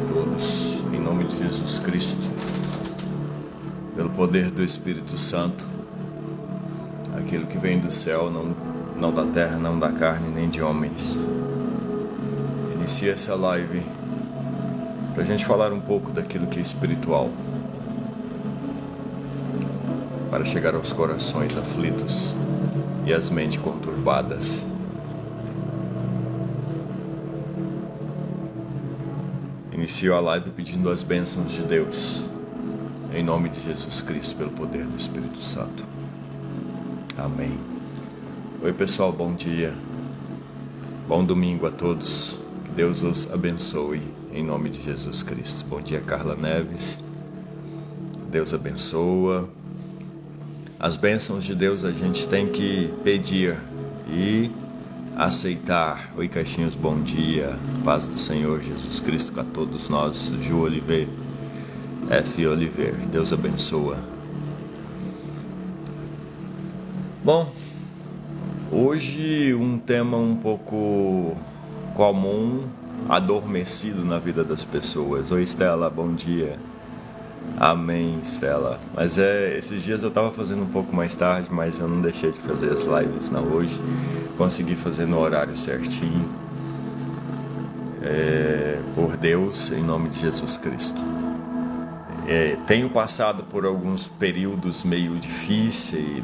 todos, em nome de Jesus Cristo, pelo poder do Espírito Santo, aquilo que vem do céu, não da terra, não da carne, nem de homens. Inicia essa live para a gente falar um pouco daquilo que é espiritual, para chegar aos corações aflitos e às mentes conturbadas. Inicio a live pedindo as bênçãos de Deus, em nome de Jesus Cristo, pelo poder do Espírito Santo. Amém. Oi pessoal, bom dia, bom domingo a todos, que Deus os abençoe, em nome de Jesus Cristo. Bom dia, Carla Neves, Deus abençoa. As bênçãos de Deus a gente tem que pedir e aceitar. Oi Caixinhos, bom dia, paz do Senhor Jesus Cristo a todos nós. Ju Oliveira, F. Oliveira, Deus abençoa. Bom, hoje um tema um pouco comum, adormecido na vida das pessoas. Oi Estela, bom dia. Amém, Estela. Mas esses dias eu estava fazendo um pouco mais tarde, mas eu não deixei de fazer as lives não hoje. Consegui fazer no horário certinho. Por Deus, em nome de Jesus Cristo. Tenho passado por alguns períodos meio difíceis,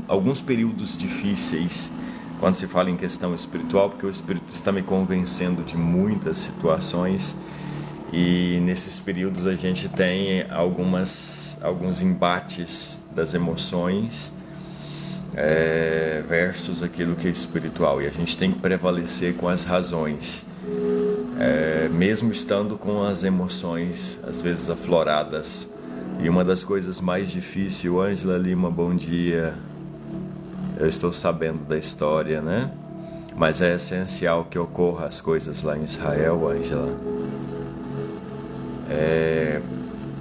alguns períodos difíceis quando se fala em questão espiritual, porque o Espírito está me convencendo de muitas situações. E nesses períodos a gente tem alguns embates das emoções versus aquilo que é espiritual. E a gente tem que prevalecer com as razões, mesmo estando com as emoções às vezes afloradas. E uma das coisas mais difíceis, Ângela Lima, bom dia. Eu estou sabendo da história, né? Mas é essencial que ocorra as coisas lá em Israel, Ângela.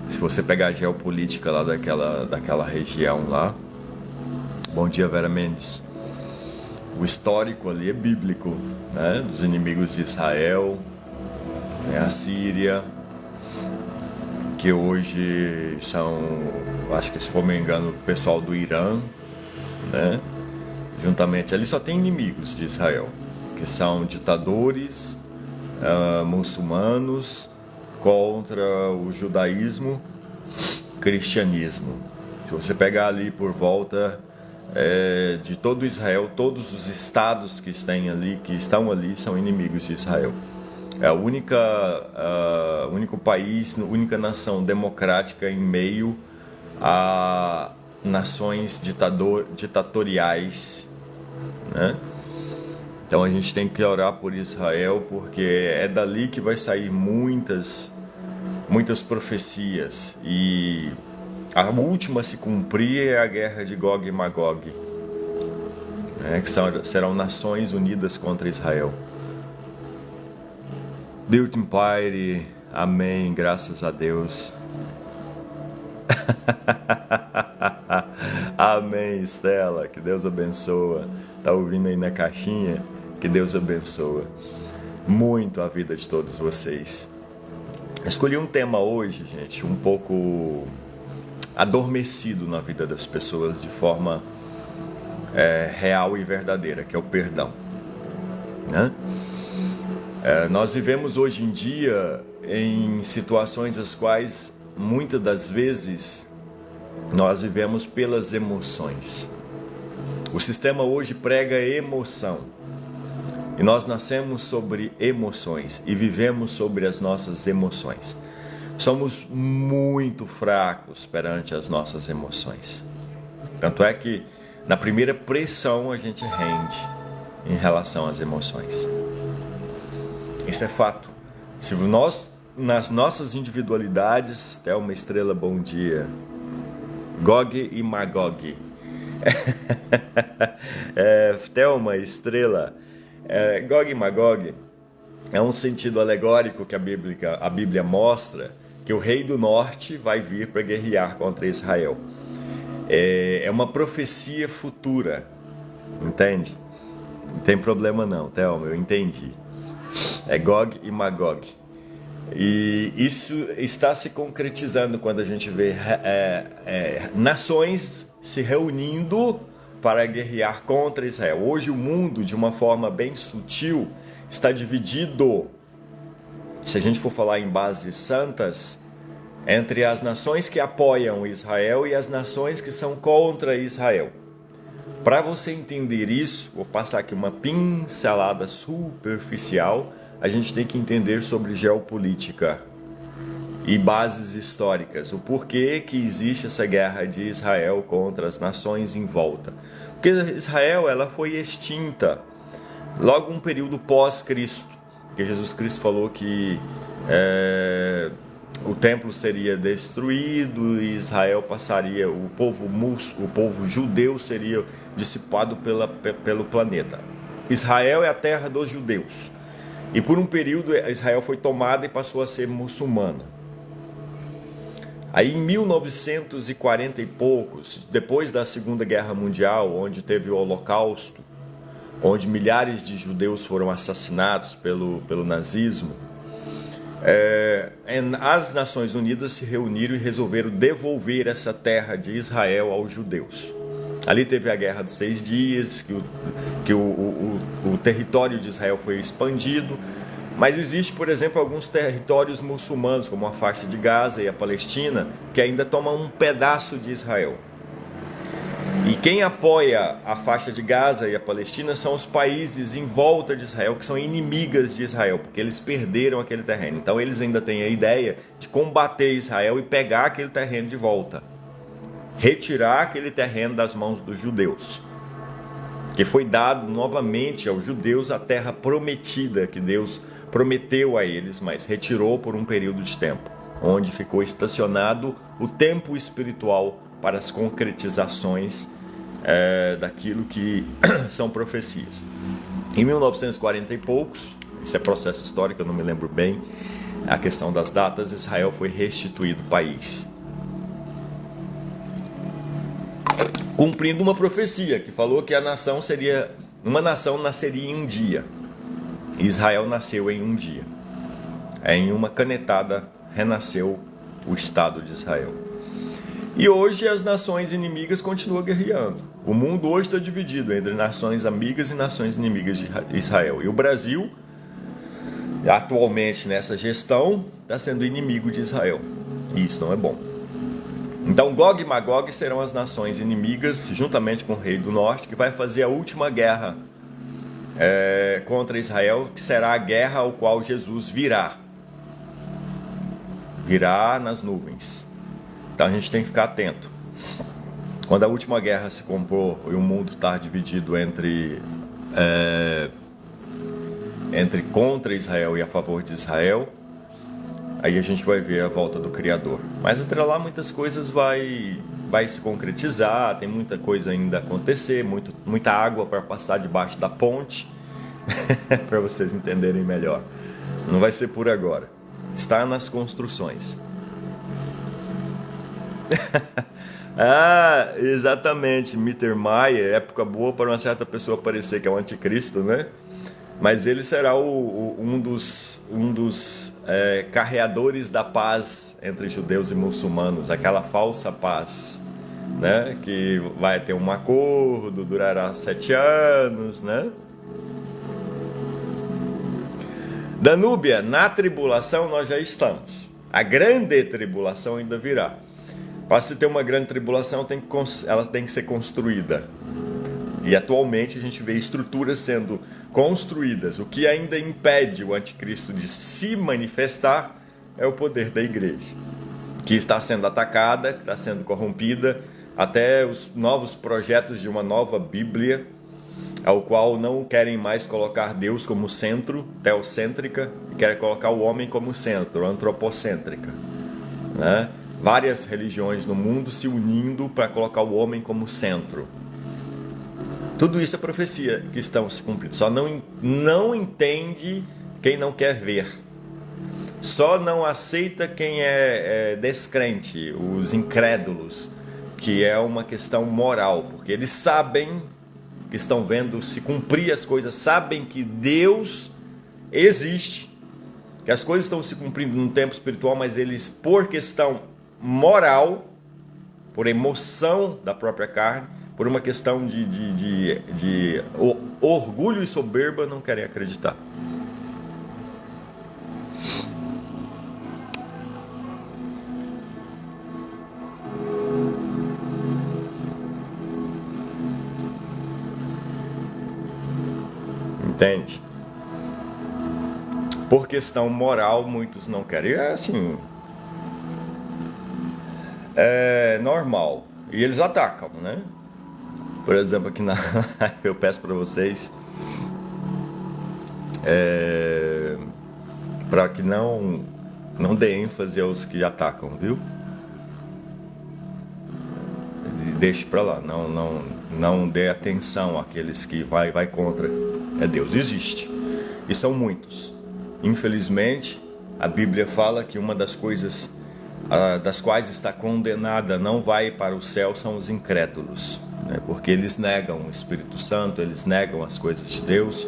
Se você pegar a geopolítica lá daquela região lá, bom dia Vera Mendes, o histórico ali é bíblico, né? Dos inimigos de Israel, a Síria, que hoje são, acho que se for me engano, o pessoal do Irã, né? Juntamente ali só tem inimigos de Israel, que são ditadores muçulmanos contra o judaísmo, cristianismo. Se você pegar ali por volta de todo Israel, todos os estados que estão ali são inimigos de Israel. É o único país, única nação democrática em meio a nações ditatoriais, né? Então a gente tem que orar por Israel, porque é dali que vai sair muitas profecias, e a última a se cumprir é a guerra de Gog e Magog, né, que serão nações unidas contra Israel. Built Empire, amém, graças a Deus. Amém, Estela, que Deus abençoa. Tá ouvindo aí na caixinha? Que Deus abençoa muito a vida de todos vocês. Escolhi um tema hoje, gente, um pouco adormecido na vida das pessoas de forma real e verdadeira, que é o perdão, né? Nós vivemos hoje em dia em situações as quais muitas das vezes nós vivemos pelas emoções. O sistema hoje prega emoção, e nós nascemos sobre emoções e vivemos sobre as nossas emoções. Somos muito fracos perante as nossas emoções. Tanto é que na primeira pressão a gente rende em relação às emoções. Isso é fato. Se nós, nas nossas individualidades, Thelma Estrela, bom dia. Gog e Magog. Thelma Estrela, Gog e Magog é um sentido alegórico que a Bíblia mostra que o rei do norte vai vir para guerrear contra Israel. É uma profecia futura, entende? Não tem problema não, Thelma, eu entendi. É Gog e Magog. E isso está se concretizando quando a gente vê nações se reunindo para guerrear contra Israel. Hoje o mundo, de uma forma bem sutil, está dividido, se a gente for falar em bases santas, entre as nações que apoiam Israel e as nações que são contra Israel. Para você entender isso, vou passar aqui uma pincelada superficial. A gente tem que entender sobre geopolítica e bases históricas, o porquê que existe essa guerra de Israel contra as nações em volta. Porque Israel ela foi extinta logo um período pós-Cristo, que Jesus Cristo falou que o templo seria destruído e Israel passaria, o povo judeu seria dissipado pelo planeta. Israel é a terra dos judeus. E por um período Israel foi tomada e passou a ser muçulmana. Aí em 1940 e poucos, depois da Segunda Guerra Mundial, onde teve o Holocausto, onde milhares de judeus foram assassinados pelo nazismo, as Nações Unidas se reuniram e resolveram devolver essa terra de Israel aos judeus. Ali teve a Guerra dos 6 Dias, que o território de Israel foi expandido, mas existe, por exemplo, alguns territórios muçulmanos, como a faixa de Gaza e a Palestina, que ainda tomam um pedaço de Israel. E quem apoia a faixa de Gaza e a Palestina são os países em volta de Israel, que são inimigas de Israel, porque eles perderam aquele terreno. Então eles ainda têm a ideia de combater Israel e pegar aquele terreno de volta. Retirar aquele terreno das mãos dos judeus, que foi dado novamente aos judeus a terra prometida, que Deus prometeu a eles, mas retirou por um período de tempo, onde ficou estacionado o tempo espiritual para as concretizações daquilo que são profecias. Em 1940 e poucos, isso é processo histórico, eu não me lembro bem a questão das datas, Israel foi restituído país, cumprindo uma profecia que falou que uma nação nasceria em um dia. Israel nasceu em um dia. Em uma canetada renasceu o Estado de Israel. E hoje as nações inimigas continuam guerreando. O mundo hoje está dividido entre nações amigas e nações inimigas de Israel. E o Brasil, atualmente nessa gestão, está sendo inimigo de Israel. E isso não é bom. Então Gog e Magog serão as nações inimigas, juntamente com o rei do norte, que vai fazer a última guerra contra Israel, que será a guerra ao qual Jesus virá nas nuvens. Então a gente tem que ficar atento. Quando a última guerra se compor e o mundo está dividido entre contra Israel e a favor de Israel, aí a gente vai ver a volta do Criador. Mas até lá muitas coisas vai se concretizar, tem muita coisa ainda a acontecer, muita água para passar debaixo da ponte, para vocês entenderem melhor. Não vai ser por agora. Está nas construções. Exatamente, Mittermeier, época boa para uma certa pessoa parecer que é o anticristo, né? Mas ele será um dos carreadores da paz entre judeus e muçulmanos, aquela falsa paz, né? Que vai ter um acordo, durará 7 anos, né? Danúbia, na tribulação nós já estamos. A grande tribulação ainda virá. Para se ter uma grande tribulação, ela tem que ser construída. E atualmente a gente vê estruturas sendo construídas. O que ainda impede o anticristo de se manifestar é o poder da igreja, que está sendo atacada, que está sendo corrompida, até os novos projetos de uma nova Bíblia, ao qual não querem mais colocar Deus como centro, teocêntrica, e querem colocar o homem como centro, antropocêntrica, né? Várias religiões no mundo se unindo para colocar o homem como centro. Tudo isso é profecia que estão se cumprindo. Só não entende quem não quer ver. Só não aceita quem é descrente, os incrédulos, que é uma questão moral, porque eles sabem que estão vendo se cumprir as coisas, sabem que Deus existe que as coisas estão se cumprindo no tempo espiritual, mas eles, por questão moral, por emoção da própria carne, por uma questão de orgulho e soberba, não querem acreditar. Entende? Por questão moral, muitos não querem. É assim, é normal. E eles atacam, né? Por exemplo, aqui na eu peço para vocês para que não dê ênfase aos que atacam, viu? Deixe para lá, não dê atenção àqueles que vai contra Deus. Existe, e são muitos. Infelizmente, a Bíblia fala que uma das coisas das quais está condenada não vai para o céu são os incrédulos, né? Porque eles negam o Espírito Santo, eles negam as coisas de Deus,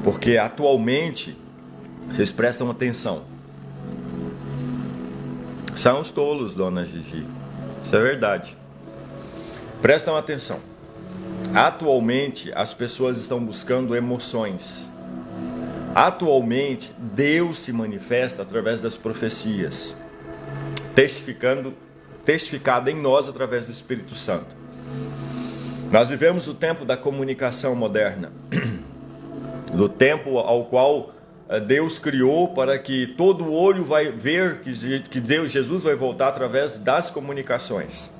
porque atualmente, vocês prestam atenção, são os tolos, dona Gigi, isso é verdade. Prestam atenção. Atualmente, as pessoas estão buscando emoções. Atualmente, Deus se manifesta através das profecias, testificada em nós através do Espírito Santo. Nós vivemos o tempo da comunicação moderna, do tempo ao qual Deus criou para que todo olho vai ver que Jesus vai voltar através das comunicações.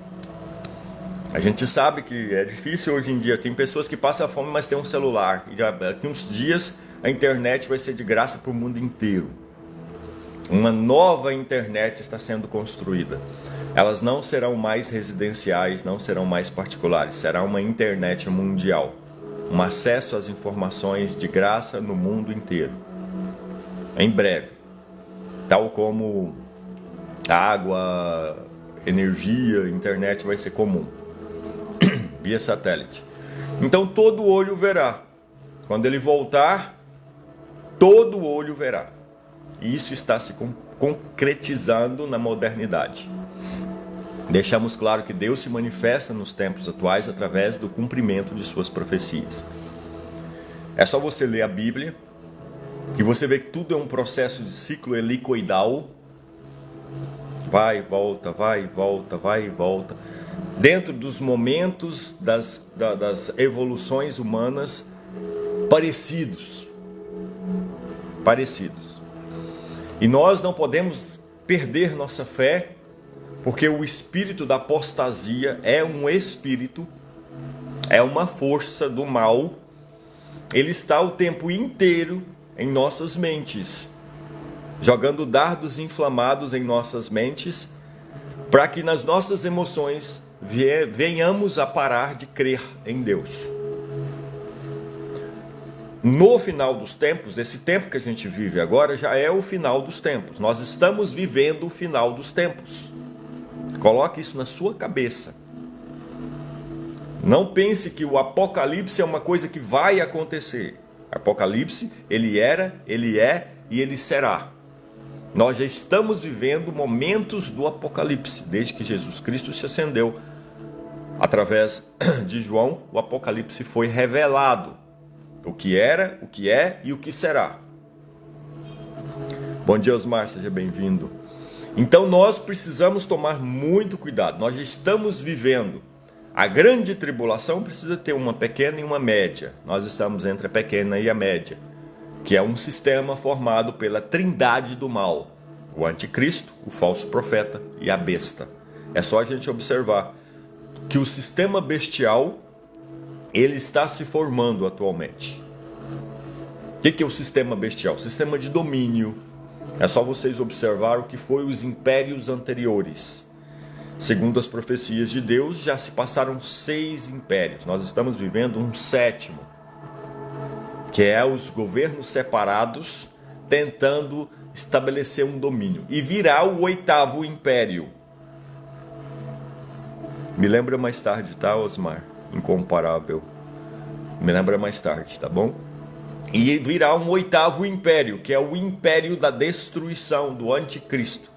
A gente sabe que é difícil hoje em dia. Tem pessoas que passam fome, mas tem um celular. E daqui uns dias a internet vai ser de graça para o mundo inteiro. Uma nova internet está sendo construída. Elas não serão mais residenciais, não serão mais particulares. Será uma internet mundial. Um acesso às informações de graça no mundo inteiro. Em breve. Tal como água, energia, internet vai ser comum. Via satélite. Então todo olho verá. Quando ele voltar, todo olho verá. E isso está se concretizando na modernidade. Deixamos claro que Deus se manifesta nos tempos atuais através do cumprimento de suas profecias. É só você ler a Bíblia, que você vê que tudo é um processo de ciclo helicoidal. Vai e volta, vai e volta, vai e volta. Dentro dos momentos das evoluções humanas parecidos. E nós não podemos perder nossa fé, porque o espírito da apostasia é um espírito, é uma força do mal. Ele está o tempo inteiro em nossas mentes, jogando dardos inflamados em nossas mentes, para que nas nossas emoções venhamos a parar de crer em Deus. No final dos tempos, esse tempo que a gente vive agora já é o final dos tempos. Nós estamos vivendo o final dos tempos. Coloque isso na sua cabeça. Não pense que o Apocalipse é uma coisa que vai acontecer. Apocalipse, ele era, ele é e ele será. Nós já estamos vivendo momentos do Apocalipse, desde que Jesus Cristo se ascendeu. Através de João, o Apocalipse foi revelado. O que era, o que é e o que será. Bom dia, Osmar, seja bem-vindo. Então nós precisamos tomar muito cuidado. Nós já estamos vivendo. A grande tribulação precisa ter uma pequena e uma média. Nós estamos entre a pequena e a média, que é um sistema formado pela trindade do mal. O anticristo, o falso profeta e a besta. É só a gente observar que o sistema bestial, ele está se formando atualmente. O que é o sistema bestial? O sistema de domínio. É só vocês observar o que foi os impérios anteriores. Segundo as profecias de Deus, já se passaram 6 impérios. Nós estamos vivendo um 7º, que é os governos separados tentando estabelecer um domínio. E virá o 8º império. Me lembra mais tarde, tá, Osmar? Incomparável. Me lembra mais tarde, tá bom? E virá um oitavo império, que é o império da destruição, do anticristo,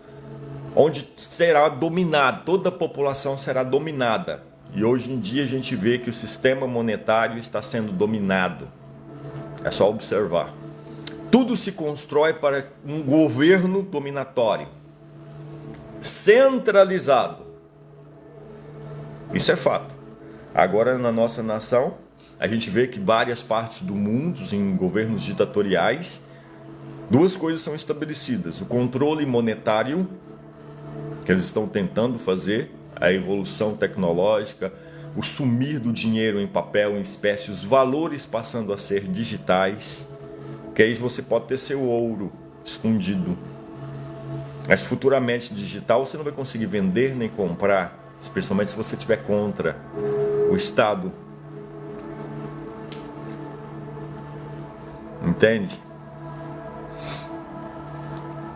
onde será dominado, toda a população será dominada. E hoje em dia a gente vê que o sistema monetário está sendo dominado. É só observar. Tudo se constrói para um governo dominatório, centralizado. Isso é fato. Agora, na nossa nação, a gente vê que várias partes do mundo, em governos ditatoriais, duas coisas são estabelecidas: o controle monetário, que eles estão tentando fazer, a evolução tecnológica, o sumir do dinheiro em papel, em espécie, os valores passando a ser digitais, que aí você pode ter seu ouro escondido, mas futuramente digital você não vai conseguir vender nem comprar, especialmente se você estiver contra o Estado. Entende?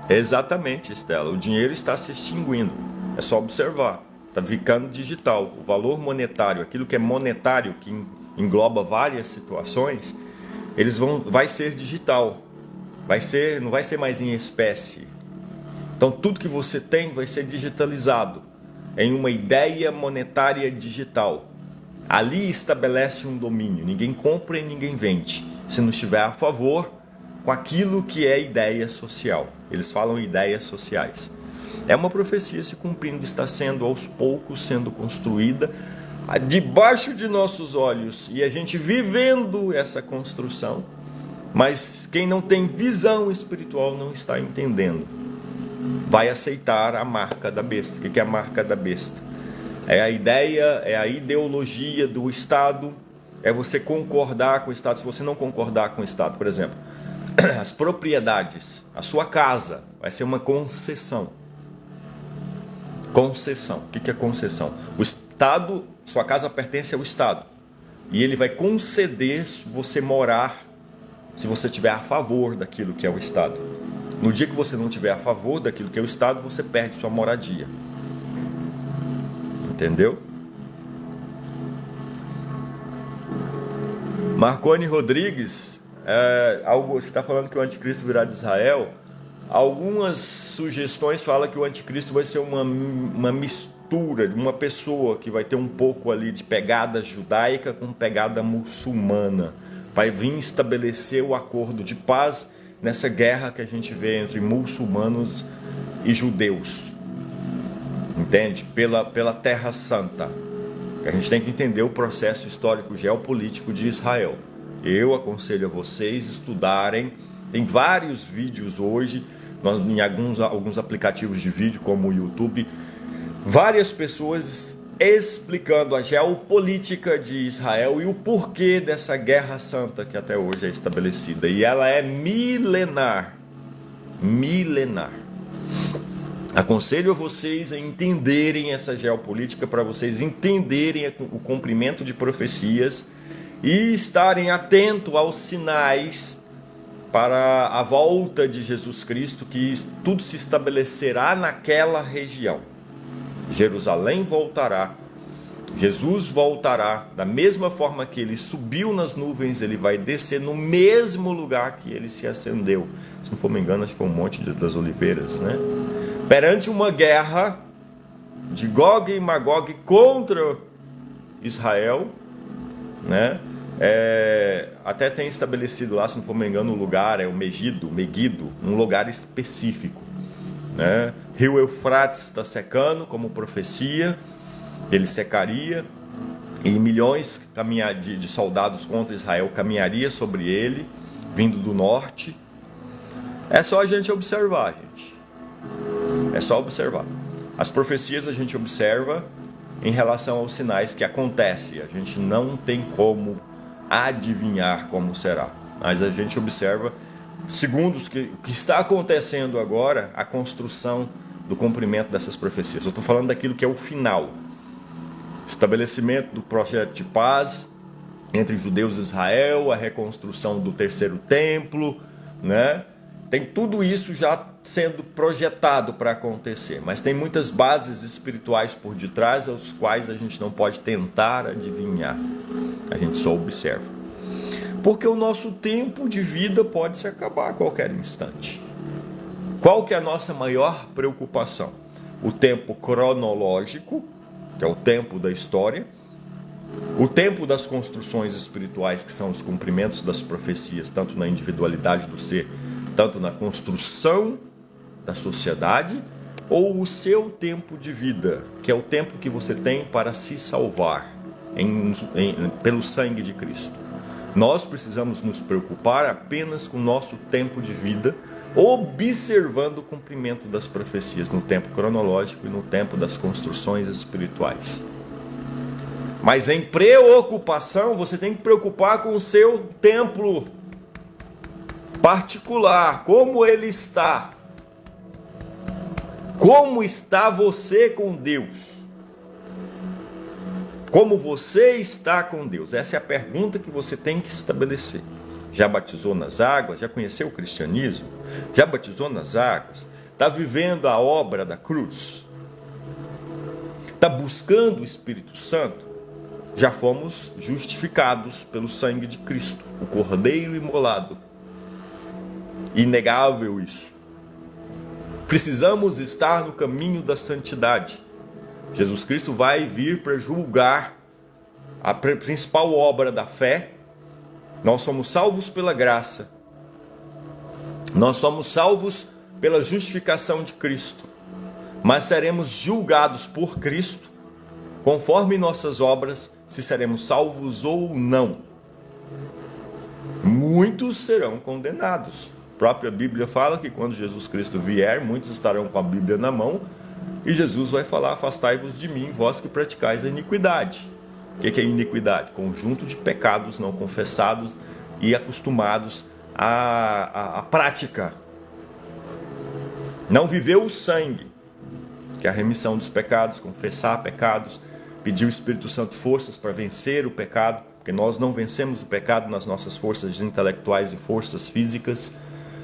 Exatamente, Estela. O dinheiro está se extinguindo. É só observar. Está ficando digital. O valor monetário, aquilo que é monetário, que engloba várias situações, vai ser digital. Não vai ser mais em espécie. Então tudo que você tem vai ser digitalizado em uma ideia monetária digital. Ali estabelece um domínio. Ninguém compra e ninguém vende, se não estiver a favor com aquilo que é ideia social. Eles falam ideias sociais. É uma profecia se cumprindo, está sendo aos poucos sendo construída debaixo de nossos olhos, e a gente vivendo essa construção. Mas quem não tem visão espiritual não está entendendo. Vai aceitar a marca da besta. O que é a marca da besta? É a ideia, é a ideologia do Estado. É você concordar com o Estado. Se você não concordar com o Estado, por exemplo, as propriedades, a sua casa vai ser uma concessão. Concessão. O que é concessão? O Estado, sua casa pertence ao Estado, e ele vai conceder você morar se você estiver a favor daquilo que é o Estado. No dia que você não estiver a favor daquilo que é o Estado, você perde sua moradia. Entendeu? Marconi Rodrigues, você está falando que o anticristo virá de Israel. Algumas sugestões falam que o anticristo vai ser uma mistura de uma pessoa que vai ter um pouco ali de pegada judaica com pegada muçulmana. Vai vir estabelecer o acordo de paz nessa guerra que a gente vê entre muçulmanos e judeus. Entende? Pela Terra Santa. A gente tem que entender o processo histórico geopolítico de Israel. Eu aconselho a vocês estudarem. Tem vários vídeos hoje, em alguns aplicativos de vídeo, como o YouTube, várias pessoas explicando a geopolítica de Israel e o porquê dessa guerra santa que até hoje é estabelecida. E ela é milenar. Milenar. Aconselho a vocês a entenderem essa geopolítica, para vocês entenderem o cumprimento de profecias e estarem atentos aos sinais para a volta de Jesus Cristo, que tudo se estabelecerá naquela região. Jerusalém voltará, Jesus voltará, da mesma forma que ele subiu nas nuvens, ele vai descer no mesmo lugar que ele se acendeu. Se não for me engano, acho que foi um Monte das Oliveiras, né? Perante uma guerra de Gog e Magog contra Israel, né? Até tem estabelecido lá, se não for me engano, o lugar é o Megido, um lugar específico, né? Rio Eufrates está secando, como profecia, ele secaria, e milhões de soldados contra Israel caminharia sobre ele, vindo do norte. É só a gente observar, gente. É só observar. As profecias a gente observa em relação aos sinais que acontecem. A gente não tem como adivinhar como será, mas a gente observa, segundo o que está acontecendo agora, a construção do cumprimento dessas profecias. Eu estou falando daquilo que é o final. Estabelecimento do projeto de paz entre judeus e Israel, a reconstrução do terceiro templo, né? Tem tudo isso já sendo projetado para acontecer, mas tem muitas bases espirituais por detrás, aos quais a gente não pode tentar adivinhar, a gente só observa. Porque o nosso tempo de vida pode se acabar a qualquer instante. Qual que é a nossa maior preocupação? O tempo cronológico, que é o tempo da história, o tempo das construções espirituais, que são os cumprimentos das profecias, tanto na individualidade do ser, tanto na construção da sociedade, ou o seu tempo de vida, que é o tempo que você tem para se salvar pelo sangue de Cristo. Nós precisamos nos preocupar apenas com o nosso tempo de vida, observando o cumprimento das profecias no tempo cronológico e no tempo das construções espirituais. Mas em preocupação, você tem que preocupar com o seu templo particular, como ele está. Como está você com Deus? Como você está com Deus? Essa é a pergunta que você tem que estabelecer. Já batizou nas águas? Já conheceu o cristianismo? Já batizou nas águas? Está vivendo a obra da cruz? Está buscando o Espírito Santo? Já fomos justificados pelo sangue de Cristo, o Cordeiro imolado. Inegável isso. Precisamos estar no caminho da santidade. Jesus Cristo vai vir para julgar a principal obra da fé. Nós somos salvos pela graça. Nós somos salvos pela justificação de Cristo. Mas seremos julgados por Cristo, conforme nossas obras, se seremos salvos ou não. Muitos serão condenados. A própria Bíblia fala que quando Jesus Cristo vier, muitos estarão com a Bíblia na mão, e Jesus vai falar: afastai-vos de mim, vós que praticais a iniquidade. O que é iniquidade? Conjunto de pecados não confessados e acostumados à prática. Não viveu o sangue, que é a remissão dos pecados, confessar pecados, pedir o Espírito Santo forças para vencer o pecado, porque nós não vencemos o pecado nas nossas forças intelectuais e forças físicas.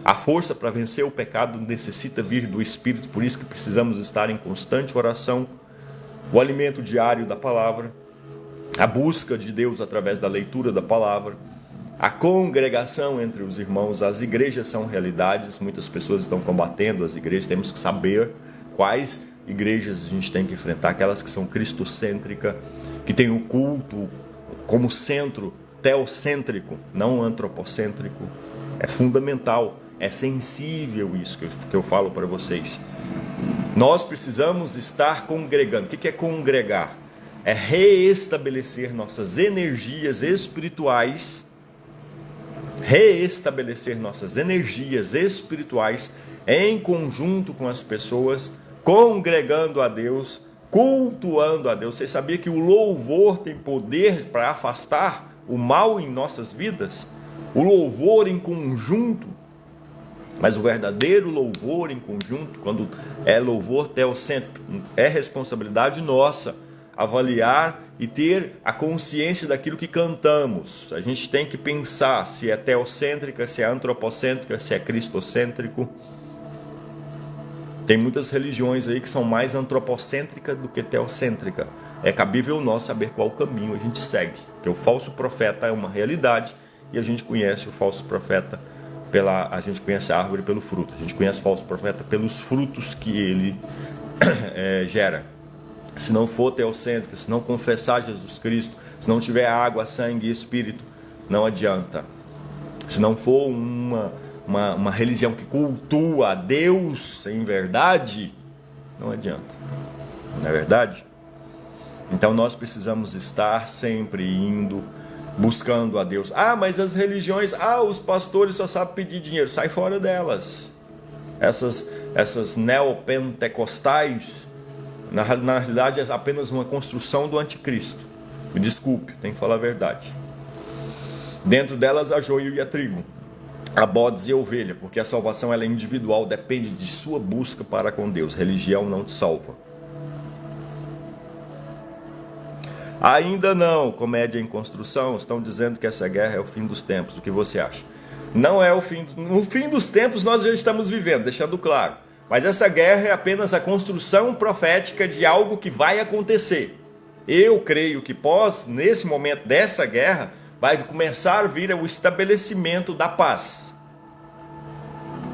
A força para vencer o pecado necessita vir do Espírito, por isso que precisamos estar em constante oração, o alimento diário da palavra, a busca de Deus através da leitura da palavra, a congregação entre os irmãos. As igrejas são realidades, muitas pessoas estão combatendo as igrejas, temos que saber quais igrejas a gente tem que enfrentar, aquelas que são cristocêntricas, que tem o culto como centro teocêntrico, não antropocêntrico. É fundamental. É sensível isso que eu falo para vocês. Nós precisamos estar congregando. O que é congregar? É reestabelecer nossas energias espirituais. Reestabelecer nossas energias espirituais em conjunto com as pessoas, congregando a Deus, cultuando a Deus. Você sabia que o louvor tem poder para afastar o mal em nossas vidas? O louvor em conjunto. Mas o verdadeiro louvor em conjunto, quando é louvor teocêntrico, é responsabilidade nossa avaliar e ter a consciência daquilo que cantamos. A gente tem que pensar se é teocêntrica, se é antropocêntrica, se é cristocêntrico. Tem muitas religiões aí que são mais antropocêntricas do que teocêntrica. É cabível nós saber qual caminho a gente segue, porque o falso profeta é uma realidade e a gente conhece o falso profeta a gente conhece a árvore pelo fruto, a gente conhece o falso profeta pelos frutos que ele gera. Se não for teocêntrica, se não confessar Jesus Cristo, se não tiver água, sangue e espírito, não adianta. Se não for uma religião que cultua a Deus em verdade, não adianta. Não é verdade? Então nós precisamos estar sempre indo, buscando a Deus. Mas as religiões, os pastores só sabem pedir dinheiro. Sai fora delas. Essas neopentecostais, na realidade é apenas uma construção do anticristo. Me desculpe, tenho que falar a verdade. Dentro delas há joio e há trigo, há bodes e ovelha, porque a salvação ela é individual, depende de sua busca para com Deus. Religião não te salva. Ainda não, comédia em construção, estão dizendo que essa guerra é o fim dos tempos. O que você acha? Não é o fim. No fim dos tempos nós já estamos vivendo, deixando claro. Mas essa guerra é apenas a construção profética de algo que vai acontecer. Eu creio que nesse momento dessa guerra, vai começar a vir o estabelecimento da paz.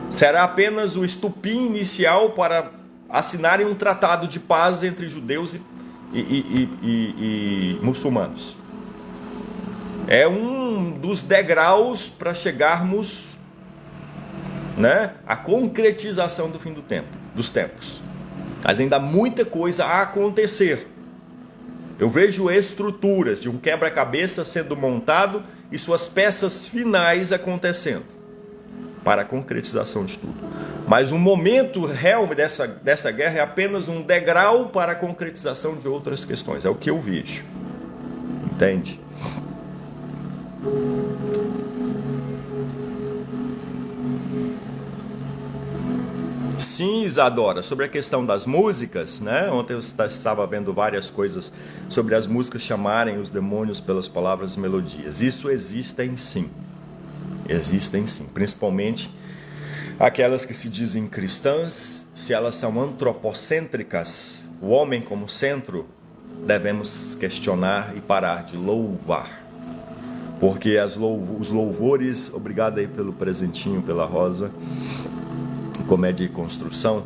Será apenas o estupim inicial para assinarem um tratado de paz entre judeus e muçulmanos. É um dos degraus para chegarmos, né, à concretização do fim dos tempos. Mas ainda há muita coisa a acontecer. Eu vejo estruturas de um quebra-cabeça sendo montado e suas peças finais acontecendo para a concretização de tudo. Mas o momento real dessa guerra é apenas um degrau para a concretização de outras questões. É o que eu vejo. Entende? Sim, Isadora, sobre a questão das músicas, né? Ontem eu estava vendo várias coisas sobre as músicas chamarem os demônios pelas palavras e melodias. Isso existem sim. Existem sim, principalmente aquelas que se dizem cristãs. Se elas são antropocêntricas, o homem como centro, devemos questionar e parar de louvar. Porque os louvores, obrigado aí pelo presentinho, pela rosa, Comédia e Construção,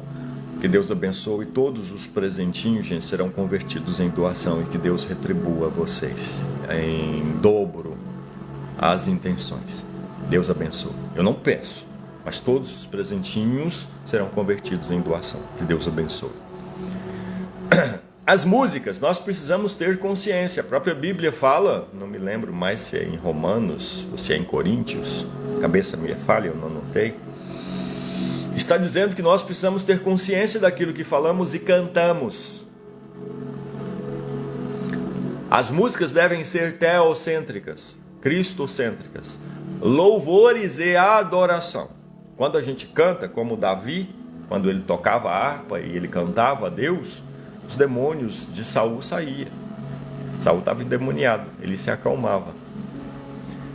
que Deus abençoe, todos os presentinhos, gente, serão convertidos em doação e que Deus retribua a vocês em dobro as intenções. Deus abençoe. Eu não peço, mas todos os presentinhos serão convertidos em doação. Que Deus abençoe. As músicas, nós precisamos ter consciência. A própria Bíblia fala, não me lembro mais se é em Romanos ou se é em Coríntios, a cabeça me falha, eu não anotei. Está dizendo que nós precisamos ter consciência daquilo que falamos e cantamos. As músicas devem ser teocêntricas, cristocêntricas, louvores e adoração. Quando a gente canta, como Davi, quando ele tocava a harpa e ele cantava a Deus, os demônios de Saul saíam. Saul estava endemoniado, ele se acalmava.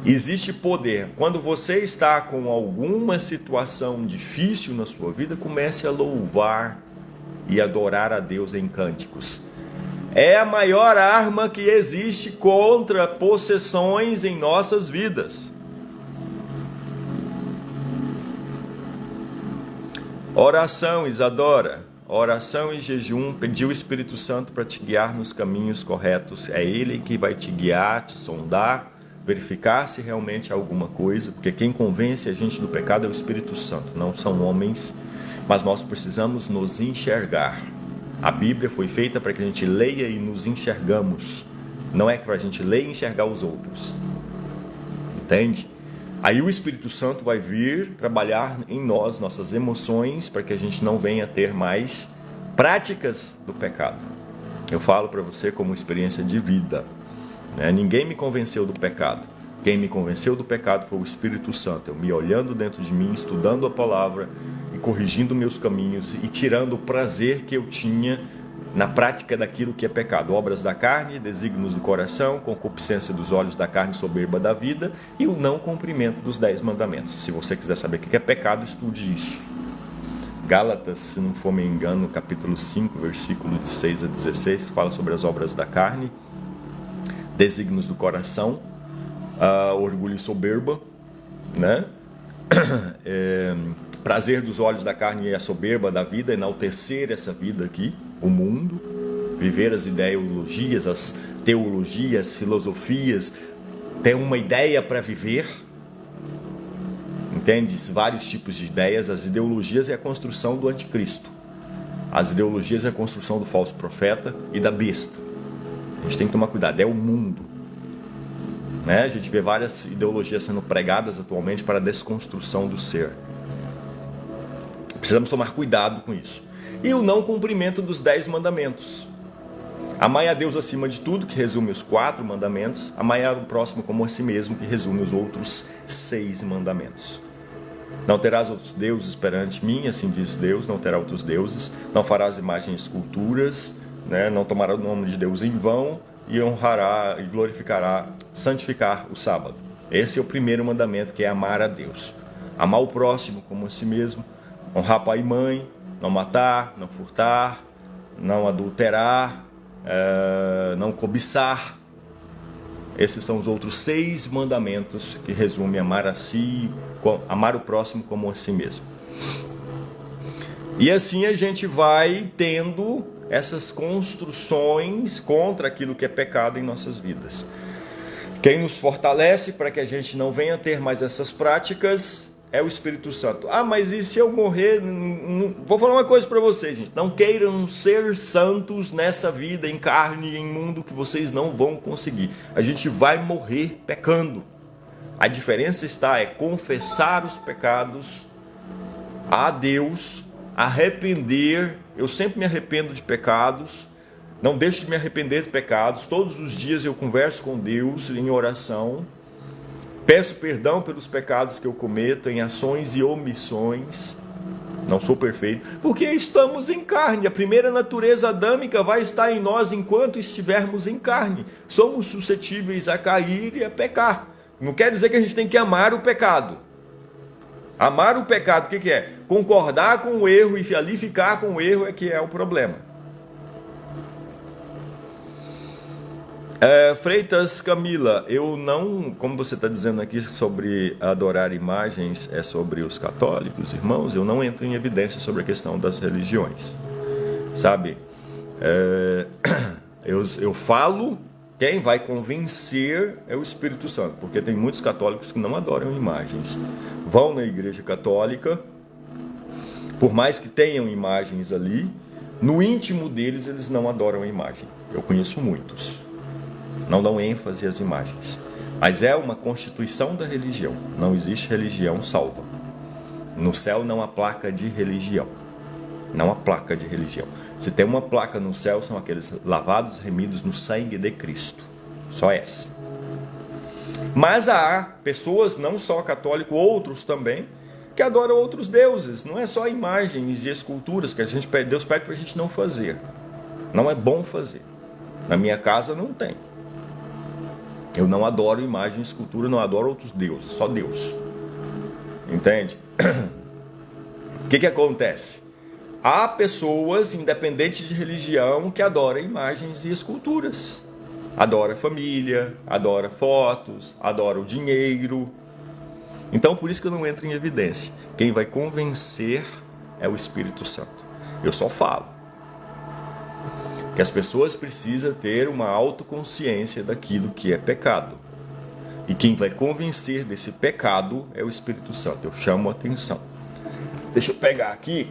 Existe poder. Quando você está com alguma situação difícil na sua vida, comece a louvar e adorar a Deus em cânticos. É a maior arma que existe contra possessões em nossas vidas. Oração, Isadora. Oração e jejum, pedir o Espírito Santo para te guiar nos caminhos corretos. É Ele que vai te guiar, te sondar, verificar se realmente há alguma coisa, porque quem convence a gente do pecado é o Espírito Santo, não são homens, mas nós precisamos nos enxergar. A Bíblia foi feita para que a gente leia e nos enxergamos, não é para a gente ler e enxergar os outros, entende? Aí o Espírito Santo vai vir trabalhar em nós, nossas emoções, para que a gente não venha ter mais práticas do pecado. Eu falo para você como experiência de vida. Ninguém me convenceu do pecado. Quem me convenceu do pecado foi o Espírito Santo. Eu me olhando dentro de mim, estudando a palavra e corrigindo meus caminhos e tirando o prazer que eu tinha na prática daquilo que é pecado. Obras da carne, desígnios do coração, concupiscência dos olhos da carne, soberba da vida e o não cumprimento dos 10 mandamentos. Se você quiser saber o que é pecado, estude isso. Gálatas, se não for me engano, capítulo 5, versículos de 6 a 16, que fala sobre as obras da carne, desígnios do coração, orgulho e soberba, né? Prazer dos olhos da carne e a soberba da vida, enaltecer essa vida aqui, o mundo, viver as ideologias, as teologias, filosofias, ter uma ideia para viver, entende? Vários tipos de ideias. As ideologias é a construção do anticristo, as ideologias é a construção do falso profeta e da besta. A gente tem que tomar cuidado, é o mundo, né? A gente vê várias ideologias sendo pregadas atualmente para a desconstrução do ser. Precisamos tomar cuidado com isso. E o não cumprimento dos 10 mandamentos. Amai a Deus acima de tudo, que resume os 4 mandamentos. Amai ao próximo como a si mesmo, que resume os outros 6 mandamentos. Não terás outros deuses perante mim, assim diz Deus, não terá outros deuses. Não farás imagens esculturas, né? Não tomará o nome de Deus em vão e honrará e glorificará, santificar o sábado. Esse é o primeiro mandamento, que é amar a Deus. Amar o próximo como a si mesmo, honrar pai e mãe, não matar, não furtar, não adulterar, não cobiçar. Esses são os outros 6 mandamentos que resumem amar a si, amar o próximo como a si mesmo. E assim a gente vai tendo essas construções contra aquilo que é pecado em nossas vidas. Quem nos fortalece para que a gente não venha ter mais essas práticas é o Espírito Santo. Ah, mas e se eu morrer? Vou falar uma coisa para vocês, gente. Não queiram ser santos nessa vida, em carne e em mundo, que vocês não vão conseguir. A gente vai morrer pecando. A diferença é confessar os pecados a Deus, arrepender. Eu sempre me arrependo de pecados. Não deixo de me arrepender de pecados. Todos os dias eu converso com Deus em oração. Peço perdão pelos pecados que eu cometo em ações e omissões. Não sou perfeito, porque estamos em carne. A primeira natureza adâmica vai estar em nós enquanto estivermos em carne. Somos suscetíveis a cair e a pecar. Não quer dizer que a gente tem que amar o pecado. Amar o pecado, o que é? Concordar com o erro e ali ficar com o erro é que é o problema. Freitas Camila, eu não, como você está dizendo aqui sobre adorar imagens, é sobre os católicos, irmãos, eu não entro em evidência sobre a questão das religiões, sabe? Eu falo, quem vai convencer é o Espírito Santo, porque tem muitos católicos que não adoram imagens, vão na igreja católica, por mais que tenham imagens ali, no íntimo deles eles não adoram a imagem, eu conheço muitos. Não dão ênfase às imagens. Mas é uma constituição da religião. Não existe religião salva. No céu não há placa de religião. Não há placa de religião. Se tem uma placa no céu, são aqueles lavados, remidos no sangue de Cristo. Só essa. Mas há pessoas, não só católicos, outros também, que adoram outros deuses. Não é só imagens e esculturas que Deus pede para a gente não fazer. Não é bom fazer. Na minha casa não tem. Eu não adoro imagem e escultura, não adoro outros deuses, só Deus. Entende? O que acontece? Há pessoas, independente de religião, que adoram imagens e esculturas. Adora família, adora fotos, adora o dinheiro. Então, por isso que eu não entro em evidência. Quem vai convencer é o Espírito Santo. Eu só falo que as pessoas precisam ter uma autoconsciência daquilo que é pecado. E quem vai convencer desse pecado é o Espírito Santo. Eu chamo a atenção. Deixa eu pegar aqui,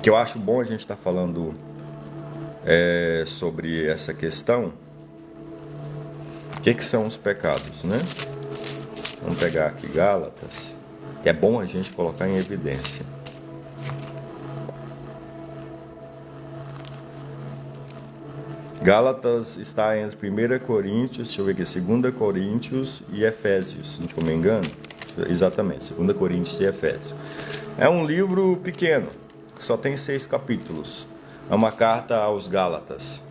que eu acho bom a gente estar falando sobre essa questão. O que são os pecados, né? Vamos pegar aqui Gálatas, que é bom a gente colocar em evidência. Gálatas está entre 1 Coríntios, deixa eu ver aqui, 2 Coríntios e Efésios, se não me engano. Exatamente, 2 Coríntios e Efésios. É um livro pequeno, só tem 6 capítulos. É uma carta aos Gálatas.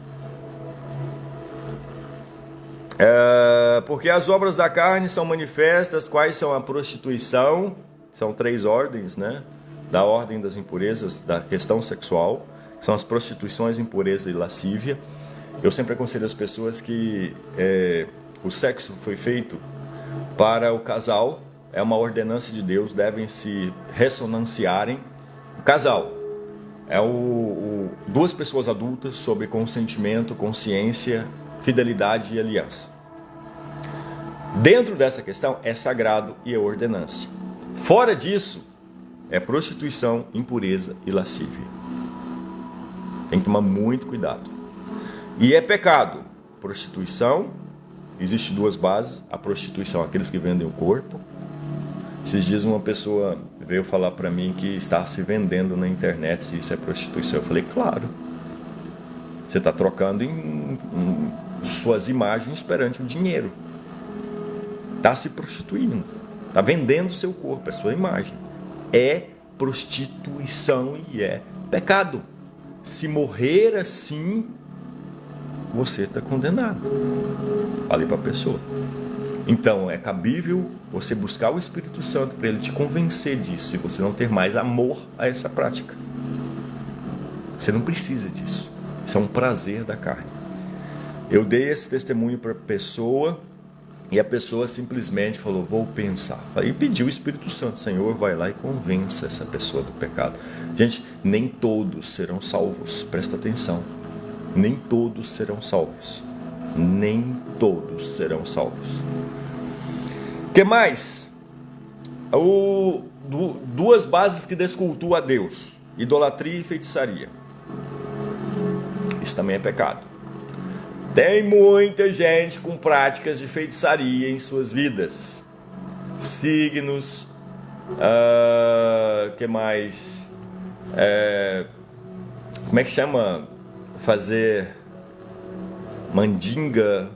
Porque as obras da carne são manifestas, quais são a prostituição, são 3 ordens, né? Da ordem das impurezas, da questão sexual, são as prostituições, impureza e lascívia. Eu sempre aconselho as pessoas que o sexo foi feito para o casal, é uma ordenança de Deus, devem se ressonanciarem. O casal é duas pessoas adultas sobre consentimento, consciência, fidelidade e aliança. Dentro dessa questão é sagrado e é ordenança. Fora disso, é prostituição, impureza e lascívia. Tem que tomar muito cuidado. E é pecado. Prostituição, existe 2 bases. A prostituição, aqueles que vendem o corpo. Esses dias uma pessoa veio falar para mim que está se vendendo na internet, se isso é prostituição. Eu falei, claro. Você está trocando em suas imagens perante o dinheiro. Está se prostituindo. Está vendendo seu corpo, a sua imagem. É prostituição e é pecado. Se morrer assim, você está condenado. Falei para a pessoa. Então, é cabível você buscar o Espírito Santo para ele te convencer disso, e você não ter mais amor a essa prática. Você não precisa disso. Isso é um prazer da carne. Eu dei esse testemunho para a pessoa E a pessoa simplesmente falou, vou pensar. Aí pediu o Espírito Santo, Senhor, vai lá e convença essa pessoa do pecado. Gente, nem todos serão salvos, presta atenção. Nem todos serão salvos. Nem todos serão salvos. O que mais? Duas bases que descultuam a Deus: idolatria e feitiçaria. Isso também é pecado. Tem muita gente com práticas de feitiçaria em suas vidas. Signos, que mais? Como é que chama? Fazer mandinga,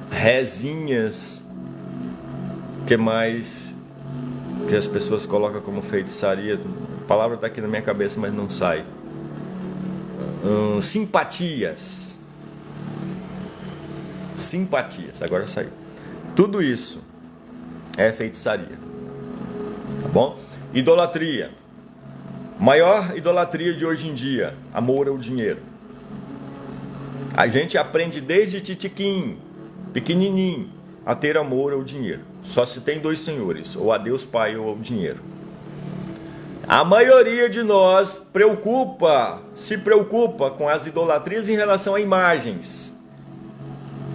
rezinhas, que mais? Que as pessoas colocam como feitiçaria. A palavra está aqui na minha cabeça, mas não sai. Simpatias, agora saiu. Tudo isso é feitiçaria, tá bom? Idolatria, maior idolatria de hoje em dia, amor ao dinheiro. A gente aprende desde titiquinho, pequenininho, a ter amor ao dinheiro. Só se tem dois senhores, ou a Deus Pai ou ao dinheiro. A maioria de nós se preocupa com as idolatrias em relação a imagens.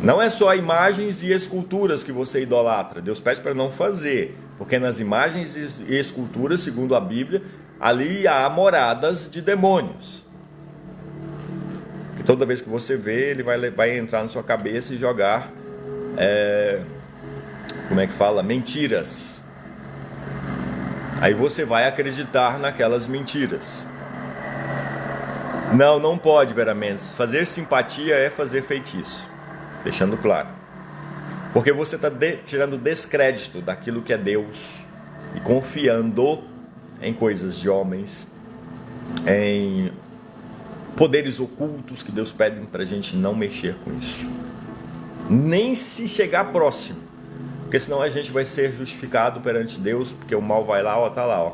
Não é só imagens e esculturas que você idolatra. Deus pede para não fazer, porque nas imagens e esculturas, segundo a Bíblia, ali há moradas de demônios. Que toda vez que você vê, ele vai entrar na sua cabeça e jogar, mentiras. Aí você vai acreditar naquelas mentiras. Não pode, Vera Mendes. Fazer simpatia é fazer feitiço. Deixando claro. Porque você está tirando descrédito daquilo que é Deus e confiando em coisas de homens, em poderes ocultos que Deus pede para a gente não mexer com isso. Nem se chegar próximo. Porque senão a gente vai ser justificado perante Deus, porque o mal vai lá, tá lá,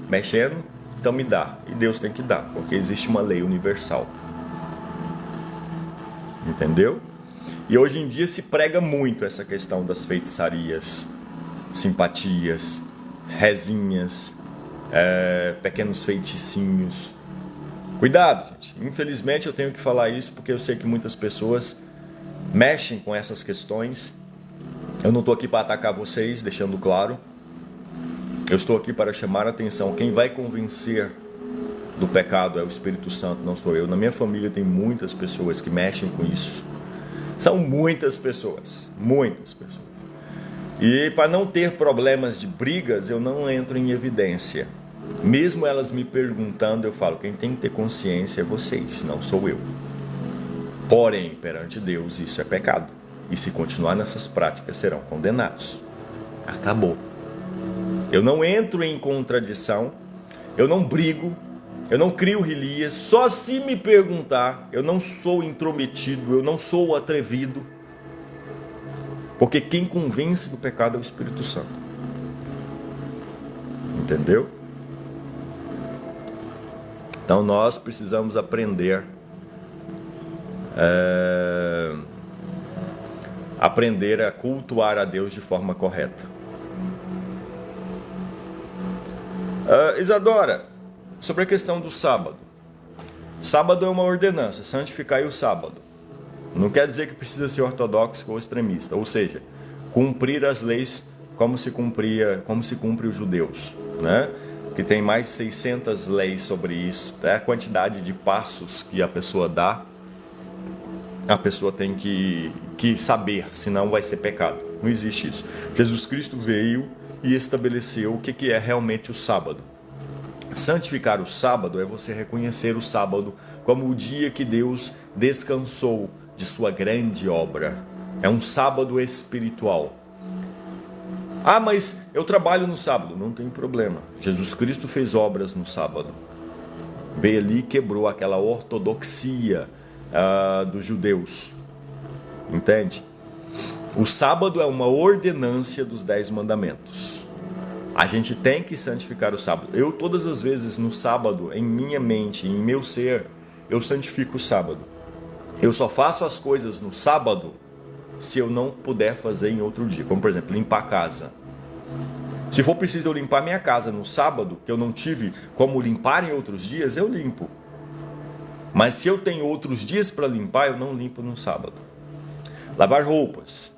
mexendo, então me dá. E Deus tem que dar, porque existe uma lei universal. Entendeu? E hoje em dia se prega muito essa questão das feitiçarias, simpatias, rezinhas, pequenos feiticinhos. Cuidado, gente. Infelizmente eu tenho que falar isso, porque eu sei que muitas pessoas mexem com essas questões. Eu não estou aqui para atacar vocês, deixando claro. Eu estou aqui para chamar a atenção. Quem vai convencer do pecado é o Espírito Santo, não sou eu. Na minha família tem muitas pessoas que mexem com isso. São muitas pessoas. E para não ter problemas de brigas, eu não entro em evidência. Mesmo elas me perguntando, eu falo, quem tem que ter consciência é vocês, não sou eu. Porém, perante Deus, isso é pecado. E se continuar nessas práticas, serão condenados. Acabou. Eu não entro em contradição, eu não brigo, eu não crio rilia. Só se me perguntar, eu não sou intrometido, eu não sou atrevido. Porque quem convence do pecado é o Espírito Santo. Entendeu? Então nós precisamos aprender a cultuar a Deus de forma correta. Isadora, sobre a questão do sábado. Sábado é uma ordenança, santificai o sábado. Não quer dizer que precisa ser ortodoxo ou extremista, ou seja, cumprir as leis como se cumpre os judeus, né? Que tem mais de 600 leis sobre isso. Até a quantidade de passos que a pessoa dá, a pessoa tem que saber, senão vai ser pecado. Não existe isso. Jesus Cristo veio e estabeleceu o que é realmente o sábado. Santificar o sábado é você reconhecer o sábado como o dia que Deus descansou de sua grande obra. É um sábado espiritual. Ah, mas eu trabalho no sábado. Não tem problema. Jesus Cristo fez obras no sábado. Veio ali e quebrou aquela ortodoxia dos judeus. Entende? O sábado é uma ordenância dos 10 mandamentos. A gente tem que santificar o sábado. Eu, todas as vezes no sábado, em minha mente, em meu ser, eu santifico o sábado. Eu só faço as coisas no sábado se eu não puder fazer em outro dia. Como, por exemplo, limpar a casa. Se for preciso eu limpar minha casa no sábado, que eu não tive como limpar em outros dias, eu limpo. Mas se eu tenho outros dias para limpar, eu não limpo no sábado. Lavar roupas.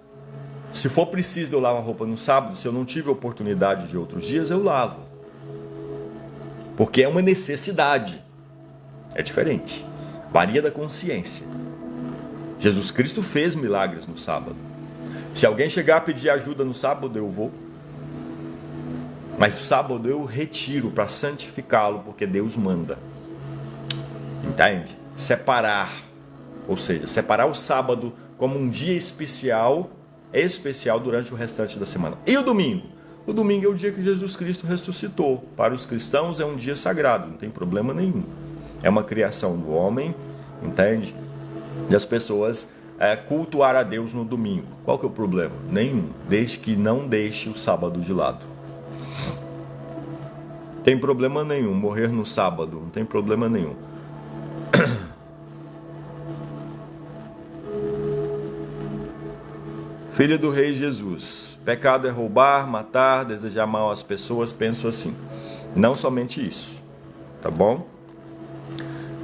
Se for preciso eu lavar roupa no sábado, se eu não tive oportunidade de outros dias, eu lavo. Porque é uma necessidade. É diferente. Varia da consciência. Jesus Cristo fez milagres no sábado. Se alguém chegar a pedir ajuda no sábado, eu vou. Mas o sábado eu retiro para santificá-lo, porque Deus manda. Entende? Separar. Ou seja, separar o sábado como um dia especial durante o restante da semana. E o domingo? O domingo é o dia que Jesus Cristo ressuscitou. Para os cristãos é um dia sagrado, não tem problema nenhum. É uma criação do homem, entende? E as pessoas cultuar a Deus no domingo. Qual que é o problema? Nenhum, desde que não deixe o sábado de lado. Tem problema nenhum morrer no sábado, não tem problema nenhum. Filho do Rei Jesus, pecado é roubar, matar, desejar mal às pessoas, penso assim. Não somente isso, tá bom?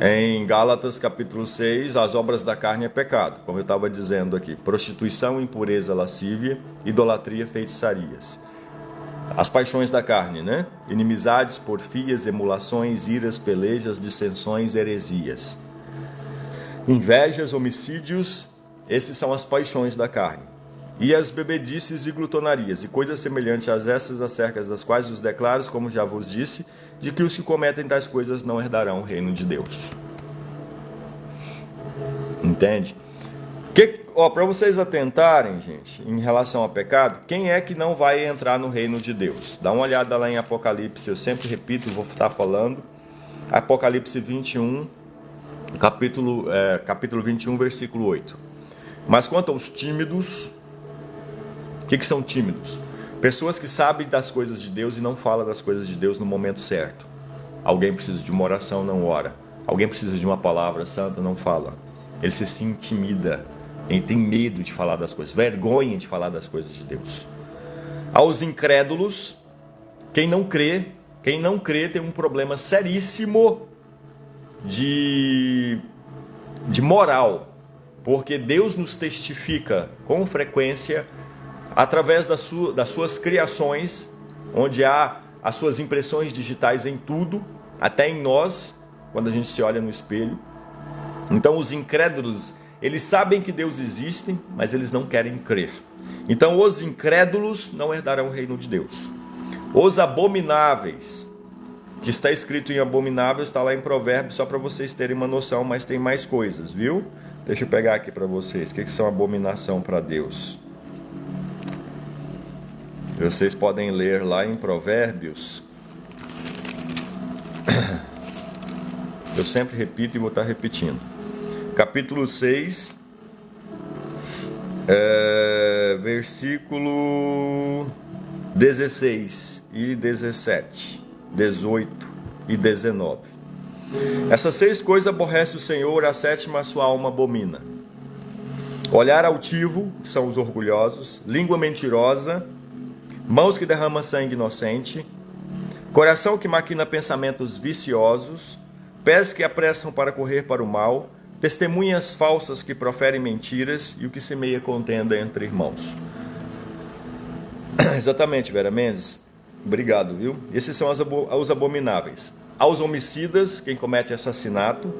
Em Gálatas capítulo 6, as obras da carne é pecado, como eu estava dizendo aqui. Prostituição, impureza, lascívia, idolatria, feitiçarias. As paixões da carne, né? Inimizades, porfias, emulações, iras, pelejas, dissensões, heresias. Invejas, homicídios, esses são as paixões da carne. E as bebedices e glutonarias, e coisas semelhantes a essas, acerca das quais vos declaro, como já vos disse, de que os que cometem tais coisas não herdarão o reino de Deus. Entende? Para vocês atentarem, gente, em relação ao pecado, quem é que não vai entrar no reino de Deus? Dá uma olhada lá em Apocalipse, eu sempre repito, vou estar falando. Apocalipse 21, capítulo 21, versículo 8. Mas quanto aos tímidos, o que são tímidos? Pessoas que sabem das coisas de Deus e não falam das coisas de Deus no momento certo. Alguém precisa de uma oração, não ora. Alguém precisa de uma palavra santa, não fala. Ele se intimida, ele tem medo de falar das coisas, vergonha de falar das coisas de Deus. Aos incrédulos, quem não crê tem um problema seríssimo de moral. Porque Deus nos testifica com frequência através das suas criações, onde há as suas impressões digitais em tudo, até em nós, quando a gente se olha no espelho. Então os incrédulos, eles sabem que Deus existe, mas eles não querem crer. Então os incrédulos não herdarão o reino de Deus. Os abomináveis, que está escrito em abominável, está lá em Provérbios, só para vocês terem uma noção, mas tem mais coisas, viu? Deixa eu pegar aqui para vocês, o que são abominação para Deus. Vocês podem ler lá em Provérbios. Eu sempre repito e vou estar repetindo. Capítulo 6, versículo 16 e 17, 18 e 19. Essas 6 coisas aborrece o Senhor, a 7ª a sua alma abomina. Olhar altivo, que são os orgulhosos, língua mentirosa, mãos que derramam sangue inocente, coração que maquina pensamentos viciosos, pés que apressam para correr para o mal, testemunhas falsas que proferem mentiras e o que semeia contenda entre irmãos. Exatamente, Vera Mendes. Obrigado, viu? Esses são os abomináveis. Aos homicidas, quem comete assassinato,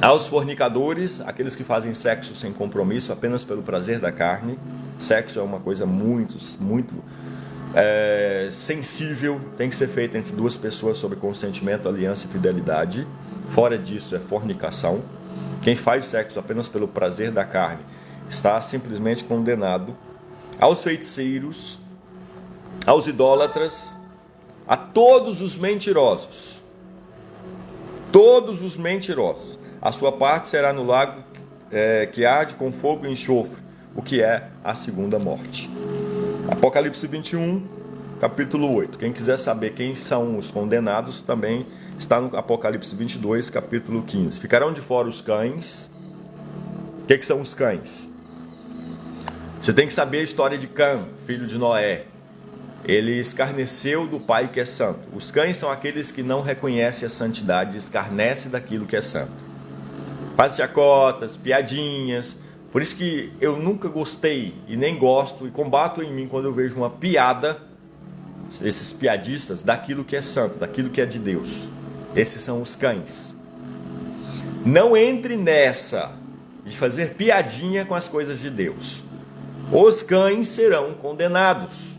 aos fornicadores, aqueles que fazem sexo sem compromisso, apenas pelo prazer da carne. Sexo é uma coisa muito sensível, tem que ser feito entre 2 pessoas sob consentimento, aliança e fidelidade. Fora disso é fornicação. Quem faz sexo apenas pelo prazer da carne está simplesmente condenado. Aos feiticeiros, aos idólatras, a todos os mentirosos. Todos os mentirosos. A sua parte será no lago que arde com fogo e enxofre, o que é a segunda morte. Apocalipse 21, capítulo 8. Quem quiser saber quem são os condenados, também está no Apocalipse 22, capítulo 15. Ficarão de fora os cães. O que são os cães? Você tem que saber a história de Cã, filho de Noé. Ele escarneceu do pai que é santo. Os cães são aqueles que não reconhecem a santidade, escarnecem daquilo que é santo. Faz chacotas, piadinhas. Por isso que eu nunca gostei e nem gosto e combato em mim quando eu vejo uma piada, esses piadistas, daquilo que é santo, daquilo que é de Deus. Esses são os cães. Não entre nessa de fazer piadinha com as coisas de Deus. Os cães serão condenados.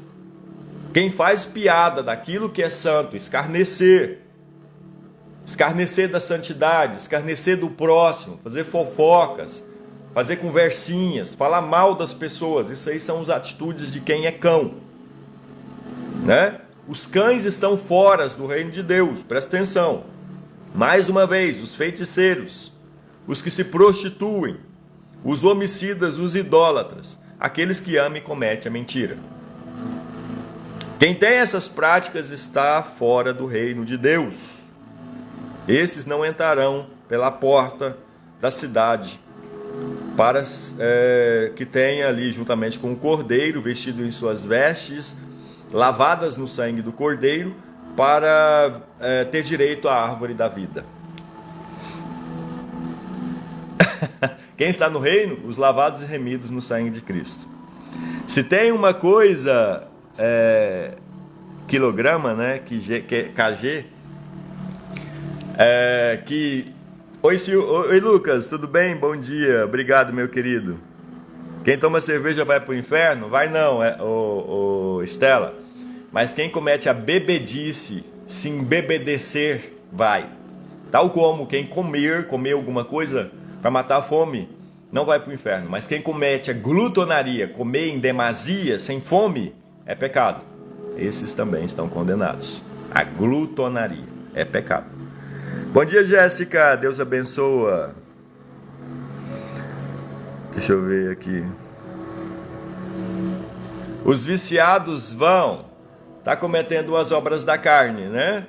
Quem faz piada daquilo que é santo, escarnecer da santidade, escarnecer do próximo, fazer fofocas, fazer conversinhas, falar mal das pessoas, isso aí são as atitudes de quem é cão, né? Os cães estão fora do reino de Deus, presta atenção. Mais uma vez, os feiticeiros, os que se prostituem, os homicidas, os idólatras, aqueles que amam e cometem a mentira. Quem tem essas práticas está fora do reino de Deus. Esses não entrarão pela porta da cidade, para que tenha ali, juntamente com o cordeiro, vestido em suas vestes, lavadas no sangue do cordeiro, para ter direito à árvore da vida. Quem está no reino? Os lavados e remidos no sangue de Cristo. Se tem uma coisa, quilograma, né, KG, Oi Lucas, tudo bem? Bom dia, obrigado meu querido. Quem toma cerveja vai para o inferno? Vai não, Estela. Mas quem comete a bebedice, se embebedecer, vai. Tal como quem comer alguma coisa para matar a fome, não vai para o inferno. Mas quem comete a glutonaria, comer em demasia, sem fome, é pecado. Esses também estão condenados. A glutonaria é pecado. Bom dia, Jéssica. Deus abençoa. Deixa eu ver aqui. Os viciados vão estar cometendo as obras da carne, né?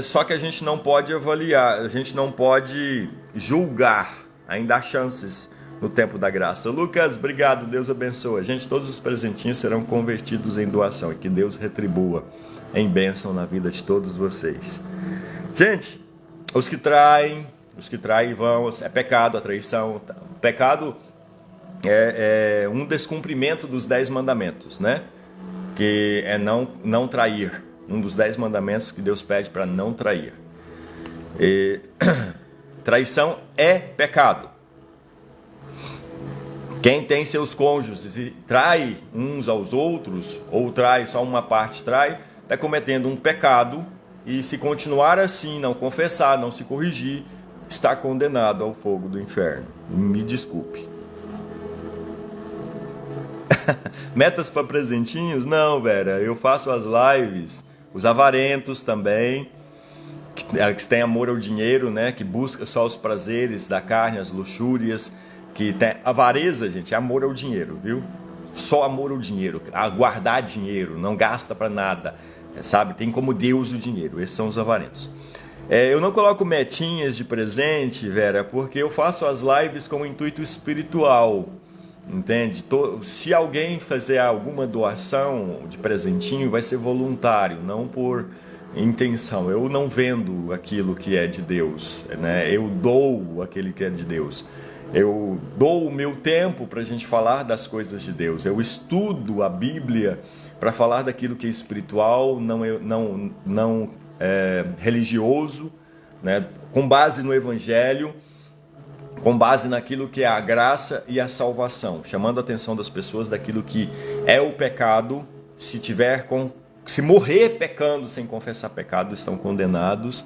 Só que a gente não pode avaliar, a gente não pode julgar. Ainda há chances no tempo da graça. Lucas, obrigado. Deus abençoa. Gente, todos os presentinhos serão convertidos em doação e que Deus retribua em bênção na vida de todos vocês. Gente, os que traem vão, é pecado a traição. O pecado é um descumprimento dos 10 mandamentos, né? Que é não trair. Um dos 10 mandamentos que Deus pede para não trair. Traição é pecado. Quem tem seus cônjuges e trai uns aos outros, ou trai só uma parte, está cometendo um pecado. E se continuar assim, não confessar, não se corrigir, está condenado ao fogo do inferno. Me desculpe. Metas para presentinhos? Não, Vera. Eu faço as lives. Os avarentos também, que tem amor ao dinheiro, né? Que busca só os prazeres da carne, as luxúrias. Que tem avareza, gente, é amor ao dinheiro, viu? Só amor ao dinheiro. A guardar dinheiro, não gasta para nada. Sabe, tem como Deus o dinheiro. Esses são os avarentos. Eu não coloco metinhas de presente, Vera, porque eu faço as lives com o intuito espiritual, entende? Se alguém fazer alguma doação de presentinho, vai ser voluntário, não por intenção. Eu não vendo aquilo que é de Deus, né? Eu dou aquele que é de Deus. Eu dou o meu tempo para a gente falar das coisas de Deus. Eu estudo a Bíblia para falar daquilo que é espiritual, não religioso, né? Com base no Evangelho, com base naquilo que é a graça e a salvação, chamando a atenção das pessoas daquilo que é o pecado. Se morrer pecando sem confessar pecado, estão condenados.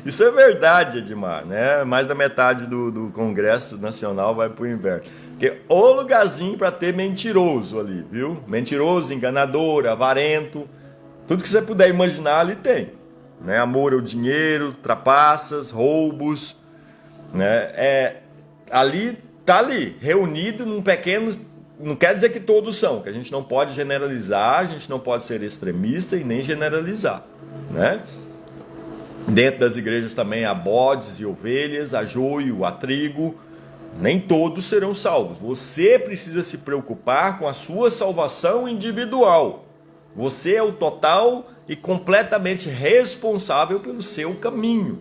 Isso é verdade, Edmar, né? Mais da metade do Congresso Nacional vai pro inverno. Porque o lugarzinho para ter mentiroso ali, viu? Mentiroso, enganador, avarento, tudo que você puder imaginar ali tem, né? Amor ao dinheiro, trapaças, roubos, né? Tá ali, reunido num pequeno. Não quer dizer que todos são, que a gente não pode generalizar, a gente não pode ser extremista e nem generalizar, né? Dentro das igrejas também há bodes e ovelhas, há joio, há trigo, Nem todos serão salvos. Você precisa se preocupar com a sua salvação individual. Você é o total e completamente responsável pelo seu caminho.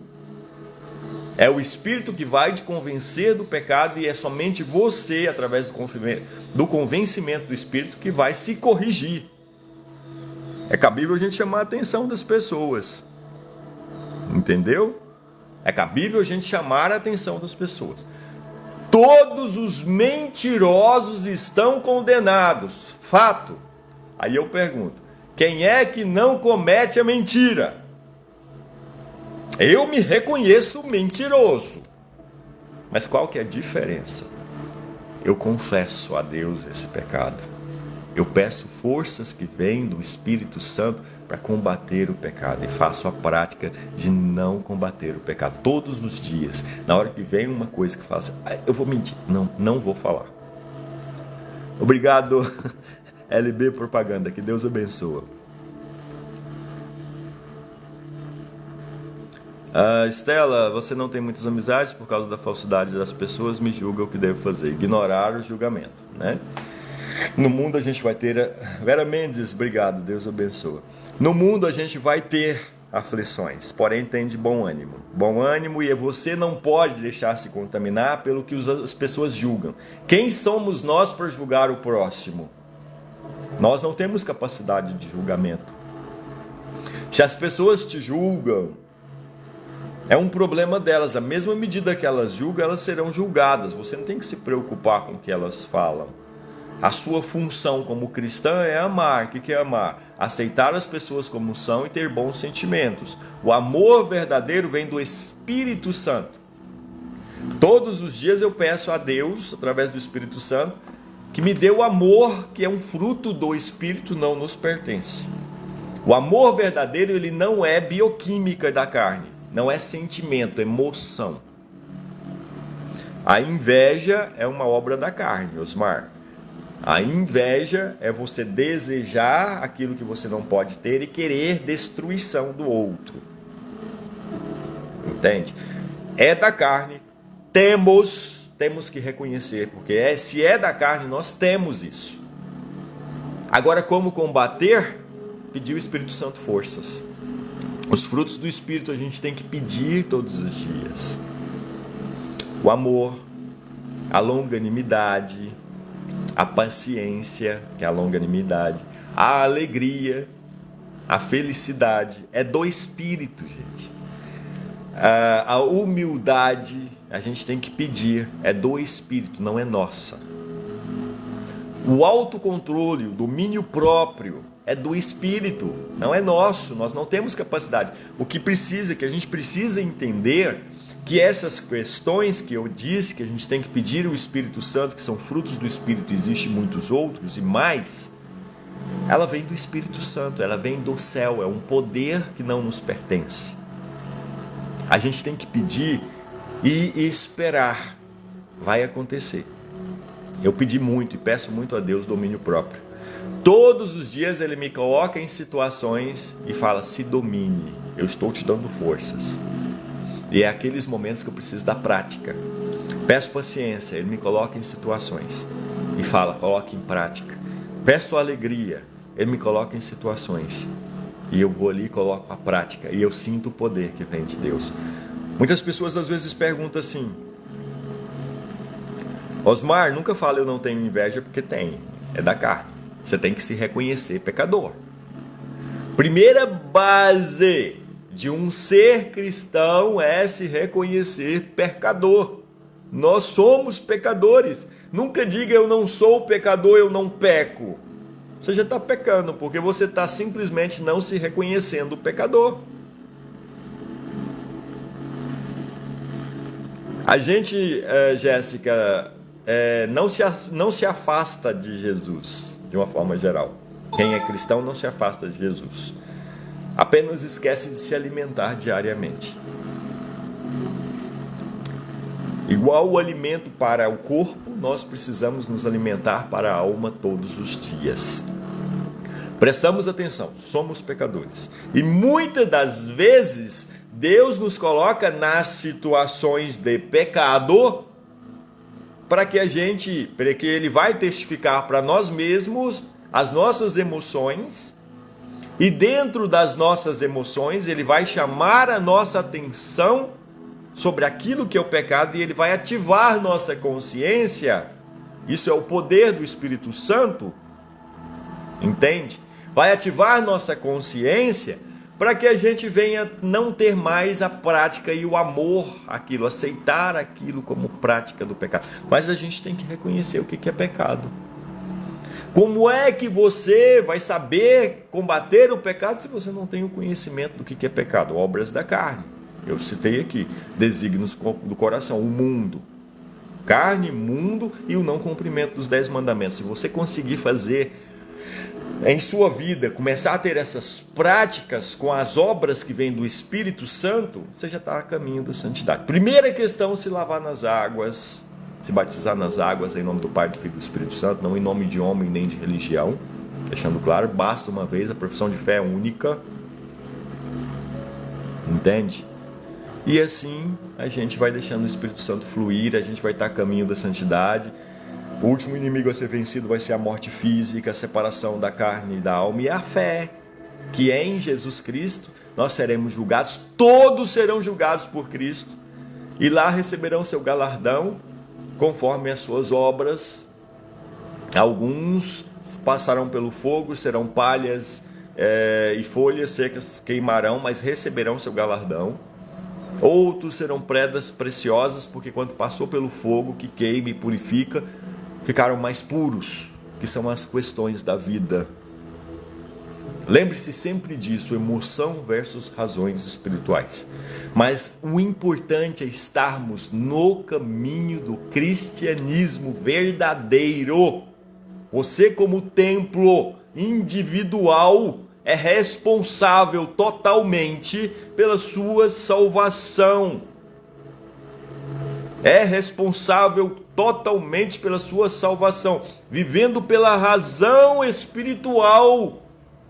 É o Espírito que vai te convencer do pecado e é somente você, através do convencimento do Espírito, que vai se corrigir. É cabível a gente chamar a atenção das pessoas. Entendeu? É cabível a gente chamar a atenção das pessoas. Todos os mentirosos estão condenados. Fato. Aí eu pergunto, quem é que não comete a mentira? Eu me reconheço mentiroso. Mas qual que é a diferença? Eu confesso a Deus esse pecado. Eu peço forças que vêm do Espírito Santo para combater o pecado. E faço a prática de não combater o pecado todos os dias. Na hora que vem uma coisa que fala assim, eu vou mentir. Não vou falar. Obrigado, LB Propaganda. Que Deus abençoe. Estela, você não tem muitas amizades por causa da falsidade das pessoas, me julga o que devo fazer. Ignorar o julgamento, né? No mundo a gente vai ter... Vera Mendes, obrigado, Deus abençoe. No mundo a gente vai ter aflições, porém tem de bom ânimo. Bom ânimo, e você não pode deixar se contaminar pelo que as pessoas julgam. Quem somos nós para julgar o próximo? Nós não temos capacidade de julgamento. Se as pessoas te julgam, é um problema delas. À mesma medida que elas julgam, elas serão julgadas. Você não tem que se preocupar com o que elas falam. A sua função como cristã é amar. O que é amar? Aceitar as pessoas como são e ter bons sentimentos. O amor verdadeiro vem do Espírito Santo. Todos os dias eu peço a Deus, através do Espírito Santo, que me dê o amor, que é um fruto do Espírito, não nos pertence. O amor verdadeiro, ele não é bioquímica da carne. Não é sentimento, é emoção. A inveja é uma obra da carne, Osmar. A inveja é você desejar aquilo que você não pode ter e querer destruição do outro. Entende? É da carne, temos que reconhecer, porque se é da carne, nós temos isso. Agora, como combater? Pedir o Espírito Santo forças. Os frutos do Espírito a gente tem que pedir todos os dias. O amor, a longanimidade, a paciência, que é a longanimidade, a alegria, a felicidade, é do Espírito, gente. A humildade, a gente tem que pedir, é do Espírito, não é nossa. O autocontrole, o domínio próprio, é do Espírito, não é nosso, nós não temos capacidade. O que a gente precisa entender que essas questões que eu disse, que a gente tem que pedir o Espírito Santo, que são frutos do Espírito, existem muitos outros e mais, ela vem do Espírito Santo, ela vem do céu, é um poder que não nos pertence. A gente tem que pedir e esperar, vai acontecer. Eu pedi muito e peço muito a Deus domínio próprio. Todos os dias ele me coloca em situações e fala, se domine, eu estou te dando forças. E é aqueles momentos que eu preciso da prática. Peço paciência, ele me coloca em situações e fala, coloque em prática. Peço alegria, ele me coloca em situações e eu vou ali e coloco a prática. E eu sinto o poder que vem de Deus. Muitas pessoas às vezes perguntam assim, Osmar, nunca fala eu não tenho inveja, porque tem, é da carne. Você tem que se reconhecer pecador. Primeira base de um ser cristão é se reconhecer pecador. Nós somos pecadores. Nunca diga eu não sou pecador, eu não peco. Você já está pecando, porque você está simplesmente não se reconhecendo pecador. A gente, Jéssica, não se afasta de Jesus, de uma forma geral. Quem é cristão não se afasta de Jesus. Apenas esquece de se alimentar diariamente. Igual o alimento para o corpo, nós precisamos nos alimentar para a alma todos os dias. Prestamos atenção, somos pecadores. E muitas das vezes, Deus nos coloca nas situações de pecado para que ele vai testificar para nós mesmos as nossas emoções, e dentro das nossas emoções ele vai chamar a nossa atenção sobre aquilo que é o pecado e ele vai ativar nossa consciência. Isso é o poder do Espírito Santo, entende? Vai ativar nossa consciência para que a gente venha não ter mais a prática e o amor àquilo, aceitar aquilo como prática do pecado. Mas a gente tem que reconhecer o que é pecado. Como é que você vai saber combater o pecado se você não tem o conhecimento do que é pecado? Obras da carne. Eu citei aqui, desígnios do coração, o mundo. Carne, mundo e o não cumprimento dos 10 mandamentos. Se você conseguir fazer em sua vida, começar a ter essas práticas com as obras que vêm do Espírito Santo, você já está a caminho da santidade. Primeira questão, se lavar nas águas, se batizar nas águas em nome do Pai, do Filho e do Espírito Santo, não em nome de homem nem de religião. Deixando claro, basta uma vez, a profissão de fé é única. Entende? E assim a gente vai deixando o Espírito Santo fluir, a gente vai estar a caminho da santidade. O último inimigo a ser vencido vai ser a morte física, a separação da carne e da alma, e a fé, que é em Jesus Cristo. Nós seremos julgados, todos serão julgados por Cristo, e lá receberão seu galardão, conforme as suas obras. Alguns passarão pelo fogo, serão palhas e folhas secas queimarão, mas receberão seu galardão. Outros serão pedras preciosas, porque quando passou pelo fogo que queima e purifica, ficaram mais puros, que são as questões da vida. Lembre-se sempre disso, emoção versus razões espirituais. Mas o importante é estarmos no caminho do cristianismo verdadeiro. Você, como templo individual, é responsável totalmente pela sua salvação. É responsável totalmente pela sua salvação, vivendo pela razão espiritual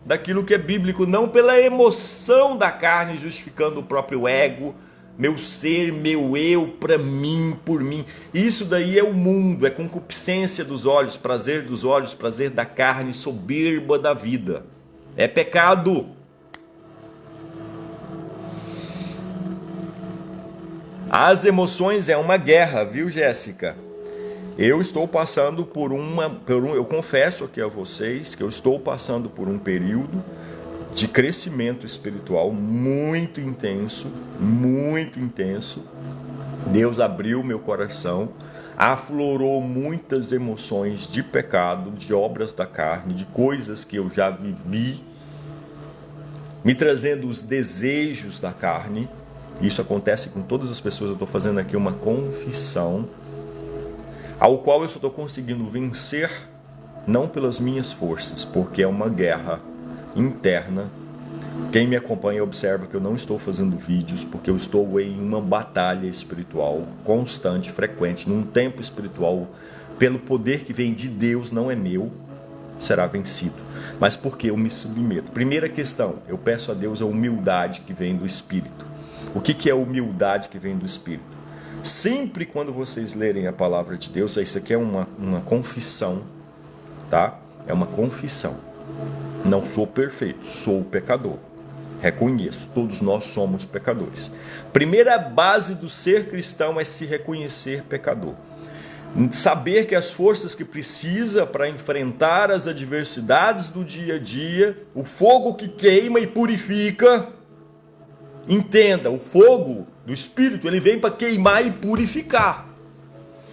daquilo que é bíblico, não pela emoção da carne, justificando o próprio ego, meu ser, meu eu, para mim, por mim. Isso daí é o mundo, é concupiscência dos olhos, prazer da carne, soberba da vida. É pecado. As emoções é uma guerra, viu, Jéssica? Eu estou passando eu confesso aqui a vocês que eu estou passando por um período de crescimento espiritual muito intenso, muito intenso. Deus abriu meu coração, aflorou muitas emoções de pecado, de obras da carne, de coisas que eu já vivi, me trazendo os desejos da carne. Isso acontece com todas as pessoas. Eu estou fazendo aqui uma confissão, ao qual eu só estou conseguindo vencer não pelas minhas forças, porque é uma guerra interna. Quem me acompanha observa que eu não estou fazendo vídeos, porque eu estou em uma batalha espiritual constante, frequente, num tempo espiritual, pelo poder que vem de Deus, não é meu, será vencido. Mas porque eu me submeto. Primeira questão, eu peço a Deus a humildade que vem do Espírito. O que é a humildade que vem do Espírito? Sempre quando vocês lerem a palavra de Deus, isso aqui é uma confissão, tá? É uma confissão. Não sou perfeito, sou pecador. Reconheço, todos nós somos pecadores. Primeira base do ser cristão é se reconhecer pecador. Saber que as forças que precisa para enfrentar as adversidades do dia a dia, o fogo que queima e purifica. Entenda, o fogo do Espírito, ele vem para queimar e purificar.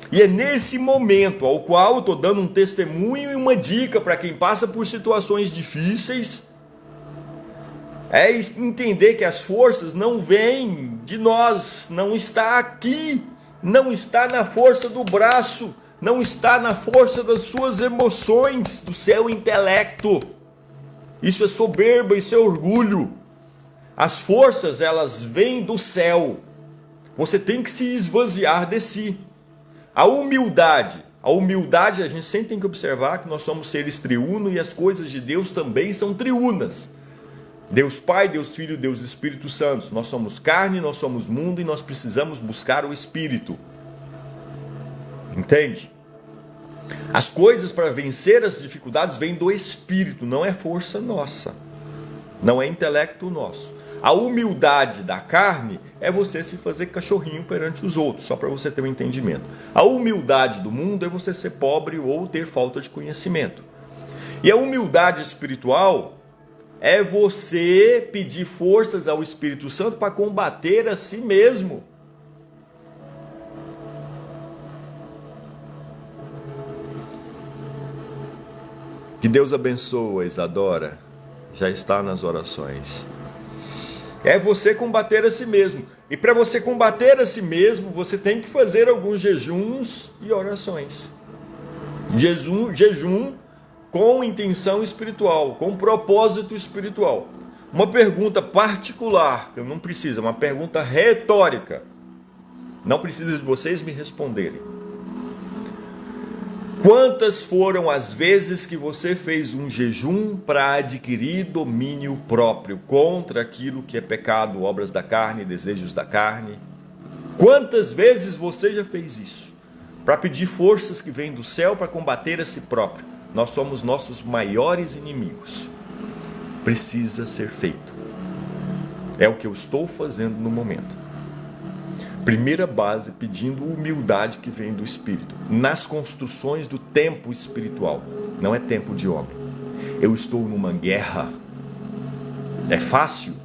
E é nesse momento ao qual eu estou dando um testemunho e uma dica para quem passa por situações difíceis, é entender que as forças não vêm de nós, não está aqui, não está na força do braço, não está na força das suas emoções, do seu intelecto. Isso é soberba, isso é orgulho. As forças, elas vêm do céu. Você tem que se esvaziar de si. A humildade, a gente sempre tem que observar que nós somos seres triunos e as coisas de Deus também são triunas. Deus Pai, Deus Filho, Deus Espírito Santo. Nós somos carne, nós somos mundo e nós precisamos buscar o Espírito. Entende? As coisas para vencer as dificuldades vêm do Espírito, não é força nossa, não é intelecto nosso. A humildade da carne é você se fazer cachorrinho perante os outros, só para você ter um entendimento. A humildade do mundo é você ser pobre ou ter falta de conhecimento. E a humildade espiritual é você pedir forças ao Espírito Santo para combater a si mesmo. Que Deus abençoe, Isadora. Já está nas orações. É você combater a si mesmo. E para você combater a si mesmo, você tem que fazer alguns jejuns e orações. Jejum com intenção espiritual, com propósito espiritual. Uma pergunta particular, eu não preciso, uma pergunta retórica. Não precisa de vocês me responderem. Quantas foram as vezes que você fez um jejum para adquirir domínio próprio contra aquilo que é pecado, obras da carne, desejos da carne? Quantas vezes você já fez isso? Para pedir forças que vêm do céu para combater a si próprio. Nós somos nossos maiores inimigos. Precisa ser feito. É o que eu estou fazendo no momento. Primeira base, pedindo humildade que vem do Espírito. Nas construções do tempo espiritual. Não é tempo de homem. Eu estou numa guerra. É fácil?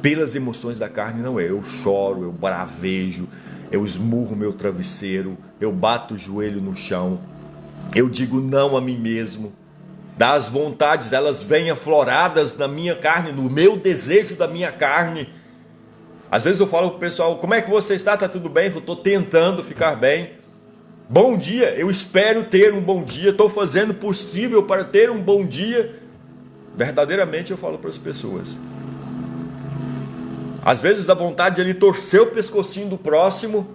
Pelas emoções da carne não é. Eu choro, eu bravejo, eu esmurro meu travesseiro, eu bato o joelho no chão, eu digo não a mim mesmo. Das vontades, elas vêm afloradas na minha carne, no meu desejo da minha carne. Às vezes eu falo para o pessoal, como é que você está? Está tudo bem? Eu estou tentando ficar bem. Bom dia, eu espero ter um bom dia, estou fazendo o possível para ter um bom dia. Verdadeiramente eu falo para as pessoas. Às vezes dá vontade de ele torcer o pescocinho do próximo,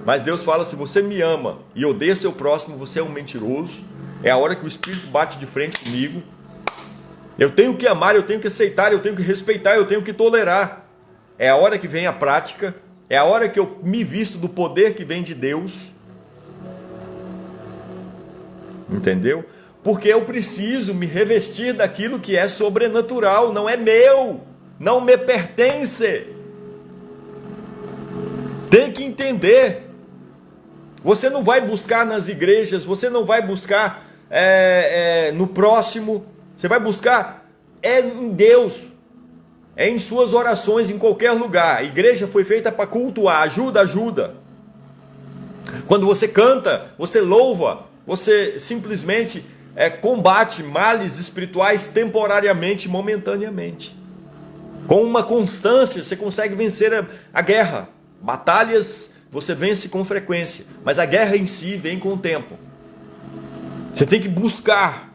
mas Deus fala, se você me ama e odeia seu próximo, você é um mentiroso. É a hora que o Espírito bate de frente comigo. Eu tenho que amar, eu tenho que aceitar, eu tenho que respeitar, eu tenho que tolerar. É a hora que vem a prática, é a hora que eu me visto do poder que vem de Deus. Entendeu? Porque eu preciso me revestir daquilo que é sobrenatural, não é meu, não me pertence. Tem que entender. Você não vai buscar nas igrejas, você não vai buscar no próximo, você vai buscar em Deus. É em suas orações, em qualquer lugar. A igreja foi feita para cultuar. Ajuda. Quando você canta, você louva, você simplesmente combate males espirituais temporariamente, momentaneamente. Com uma constância, você consegue vencer a guerra. Batalhas você vence com frequência, mas a guerra em si vem com o tempo. Você tem que buscar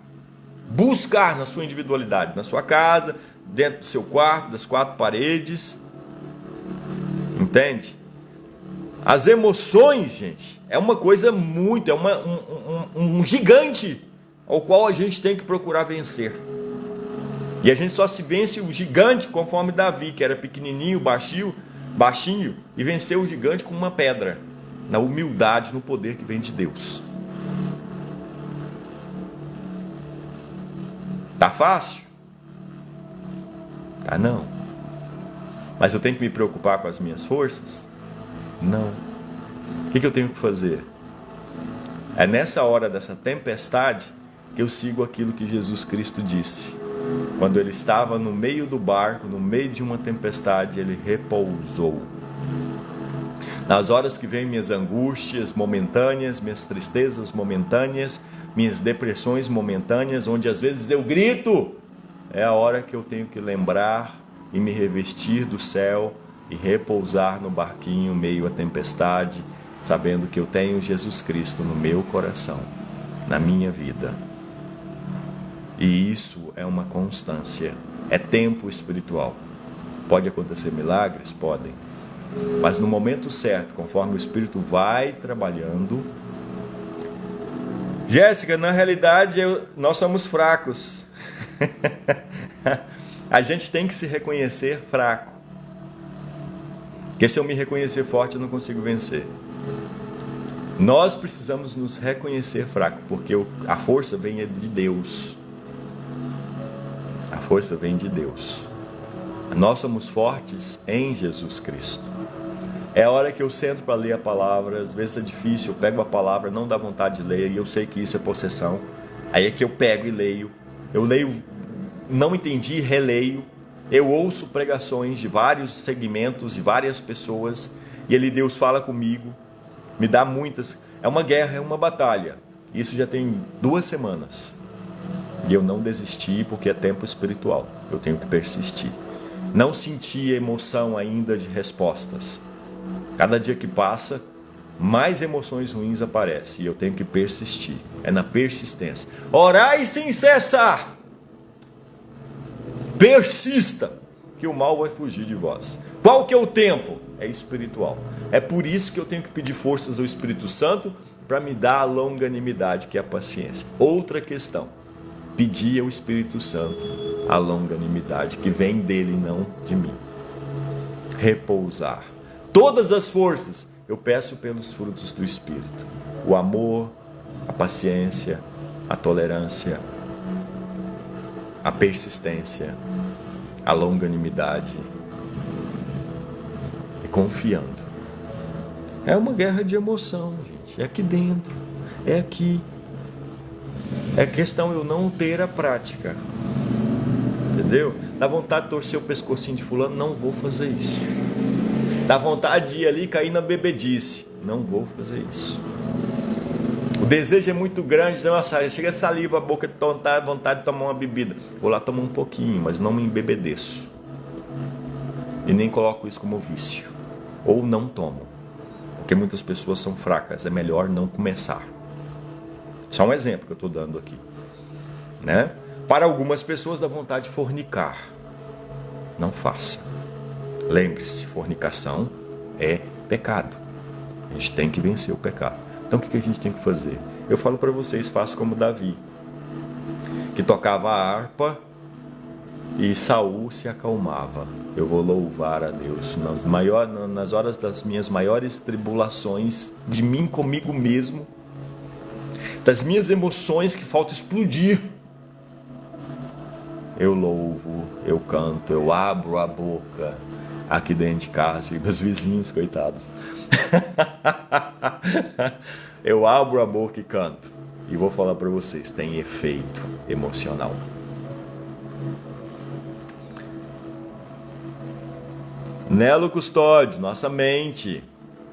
na sua individualidade, na sua casa, dentro do seu quarto, das quatro paredes. Entende? As emoções, gente, é uma coisa muito, um gigante ao qual a gente tem que procurar vencer. E a gente só se vence o gigante conforme Davi, que era pequenininho, baixinho, e venceu o gigante com uma pedra, na humildade, no poder que vem de Deus. Tá fácil? Tá não. Mas eu tenho que me preocupar com as minhas forças? Não. O que eu tenho que fazer? É nessa hora dessa tempestade que eu sigo aquilo que Jesus Cristo disse. Quando ele estava no meio do barco, no meio de uma tempestade, ele repousou. Nas horas que vêm minhas angústias momentâneas, minhas tristezas momentâneas, minhas depressões momentâneas, onde às vezes eu grito, é a hora que eu tenho que lembrar e me revestir do céu e repousar no barquinho meio à tempestade, sabendo que eu tenho Jesus Cristo no meu coração, na minha vida. E isso é uma constância, é tempo espiritual. Pode acontecer milagres? Podem. Mas no momento certo, conforme o Espírito vai trabalhando... Jéssica, na realidade nós somos fracos. A gente tem que se reconhecer fraco. Porque se eu me reconhecer forte, eu não consigo vencer. Nós precisamos nos reconhecer fracos, porque a força vem de Deus. A força vem de Deus. Nós somos fortes em Jesus Cristo. É a hora que eu sento para ler a palavra, às vezes é difícil, eu pego a palavra, não dá vontade de ler, e eu sei que isso é possessão. Aí é que eu pego e leio. Eu leio, não entendi, releio. Eu ouço pregações de vários segmentos, de várias pessoas, e ali Deus fala comigo, me dá muitas. É uma guerra, é uma batalha. Isso já tem 2 semanas. E eu não desisti porque é tempo espiritual. Eu tenho que persistir. Não senti emoção ainda de respostas. Cada dia que passa, mais emoções ruins aparecem. E eu tenho que persistir. É na persistência. Orai sem cessar. Persista, que o mal vai fugir de vós. Qual que é o tempo? É espiritual. É por isso que eu tenho que pedir forças ao Espírito Santo para me dar a longanimidade, que é a paciência. Outra questão. Pedir ao Espírito Santo a longanimidade, que vem dele e não de mim. Repousar. Todas as forças eu peço pelos frutos do Espírito. O amor, a paciência, a tolerância, a persistência, a longanimidade. E confiando. É uma guerra de emoção, gente. É aqui dentro. É aqui. É questão eu não ter a prática. Entendeu? Dá vontade de torcer o pescocinho de fulano, não vou fazer isso. Dá vontade de ir ali e cair na bebedice, não vou fazer isso. O desejo é muito grande, nossa, chega a saliva, a boca de tontar, vontade de tomar uma bebida. Vou lá tomar um pouquinho, mas não me embebedeço. E nem coloco isso como vício. Ou não tomo. Porque muitas pessoas são fracas, é melhor não começar. Só um exemplo que eu estou dando aqui, né? Para algumas pessoas dá vontade de fornicar. Não faça. Lembre-se, fornicação é pecado. A gente tem que vencer o pecado. Então o que a gente tem que fazer? Eu falo para vocês, faço como Davi, que tocava a harpa e Saul se acalmava. Eu vou louvar a Deus nas horas das minhas maiores tribulações, de mim comigo mesmo, das minhas emoções que falta explodir. Eu louvo, eu canto, eu abro a boca aqui dentro de casa, e meus vizinhos, coitados. Eu abro a boca e canto. E vou falar para vocês, tem efeito emocional. Nelo Custódio, nossa mente,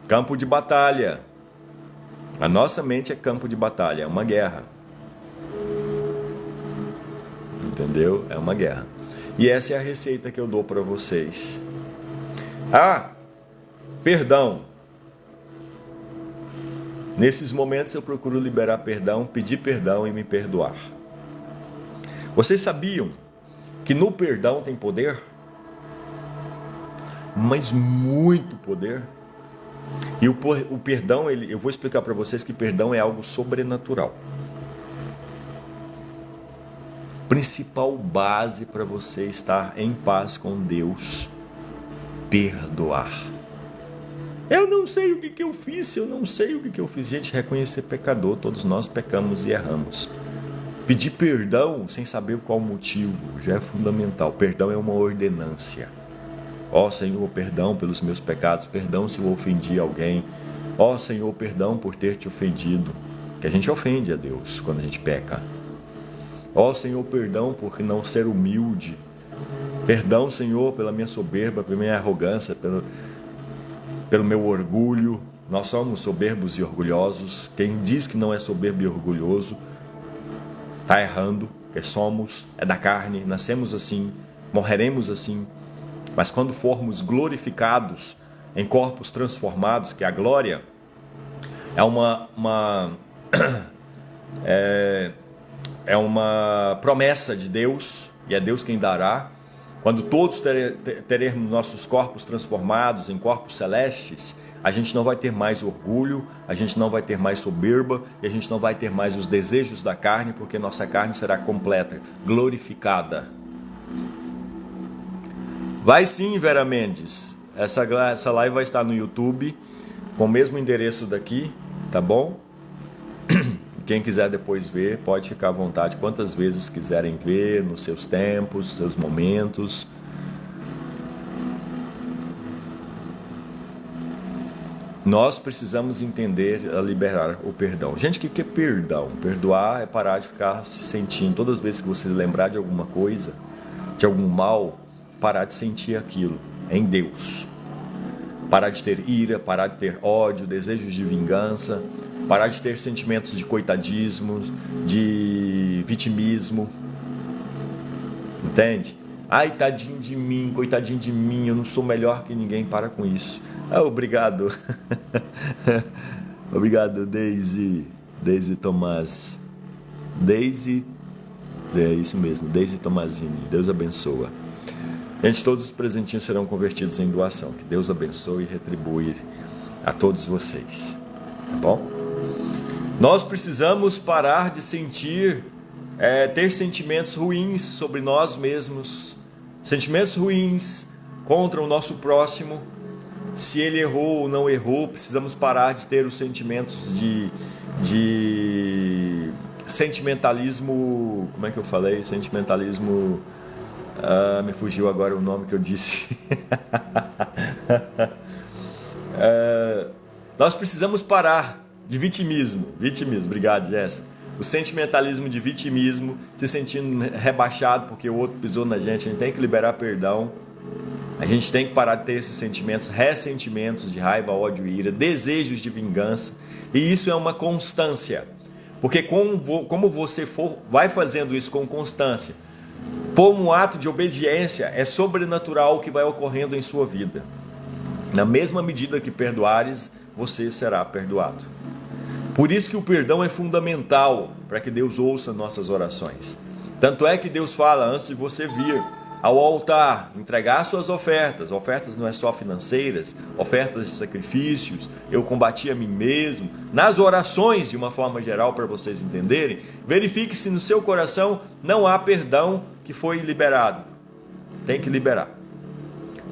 campo de batalha. A nossa mente é campo de batalha, é uma guerra. Entendeu? É uma guerra. E essa é a receita que eu dou para vocês. Perdão. Nesses momentos eu procuro liberar perdão, pedir perdão e me perdoar. Vocês sabiam que no perdão tem poder? Mas muito poder. E o perdão, eu vou explicar para vocês que perdão é algo sobrenatural. Principal base para você estar em paz com Deus, perdoar. Eu não sei o que eu fiz, eu não sei o que eu fiz. Gente, reconhecer pecador, todos nós pecamos e erramos. Pedir perdão sem saber qual motivo já é fundamental. Perdão é uma ordenância. Ó Senhor, perdão pelos meus pecados, perdão se eu ofendi alguém. Ó Senhor, perdão por ter te ofendido. Que a gente ofende a Deus quando a gente peca. Ó Senhor, perdão por não ser humilde. Perdão, Senhor, pela minha soberba, pela minha arrogância, pelo meu orgulho. Nós somos soberbos e orgulhosos. Quem diz que não é soberbo e orgulhoso está errando. É da carne, nascemos assim, morreremos assim. Mas quando formos glorificados em corpos transformados, que a glória é uma promessa de Deus, e é Deus quem dará. Quando todos teremos nossos corpos transformados em corpos celestes, a gente não vai ter mais orgulho, a gente não vai ter mais soberba, e a gente não vai ter mais os desejos da carne, porque nossa carne será completa, glorificada. Vai sim, Vera Mendes. Essa live vai estar no YouTube, com o mesmo endereço daqui, tá bom? Quem quiser depois ver, pode ficar à vontade quantas vezes quiserem ver, nos seus tempos, seus momentos. Nós precisamos entender a liberar o perdão. Gente, o que é perdão? Perdoar é parar de ficar se sentindo. Todas as vezes que você lembrar de alguma coisa, de algum mal, parar de sentir aquilo em Deus. Parar de ter ira, parar de ter ódio, desejos de vingança, parar de ter sentimentos de coitadismo, de vitimismo. Entende? Ai, tadinho de mim, coitadinho de mim, eu não sou melhor que ninguém, para com isso. Ah, obrigado. Obrigado, Deise Tomás. Deise, é isso mesmo, Deise Tomazini. Deus abençoa. Gente, todos os presentinhos serão convertidos em doação. Que Deus abençoe e retribui a todos vocês. Tá bom? Nós precisamos parar de sentir, ter sentimentos ruins sobre nós mesmos, sentimentos ruins contra o nosso próximo. Se ele errou ou não errou, precisamos parar de ter os sentimentos de sentimentalismo. Como é que eu falei? Sentimentalismo. Me fugiu agora o nome que eu disse. Nós precisamos parar de vitimismo. Obrigado, Jess. O sentimentalismo de vitimismo, se sentindo rebaixado porque o outro pisou na gente. A gente tem que liberar perdão. A gente tem que parar de ter esses sentimentos, ressentimentos de raiva, ódio e ira, desejos de vingança. E isso é uma constância. Porque como você vai fazendo isso com constância, por um ato de obediência, é sobrenatural o que vai ocorrendo em sua vida. Na mesma medida que perdoares, você será perdoado. Por isso que o perdão é fundamental para que Deus ouça nossas orações. Tanto é que Deus fala, antes de você vir ao altar, entregar suas ofertas. Ofertas não é só financeiras, ofertas de sacrifícios. Eu combati a mim mesmo. Nas orações, de uma forma geral, para vocês entenderem, verifique se no seu coração não há perdão que foi liberado. Tem que liberar.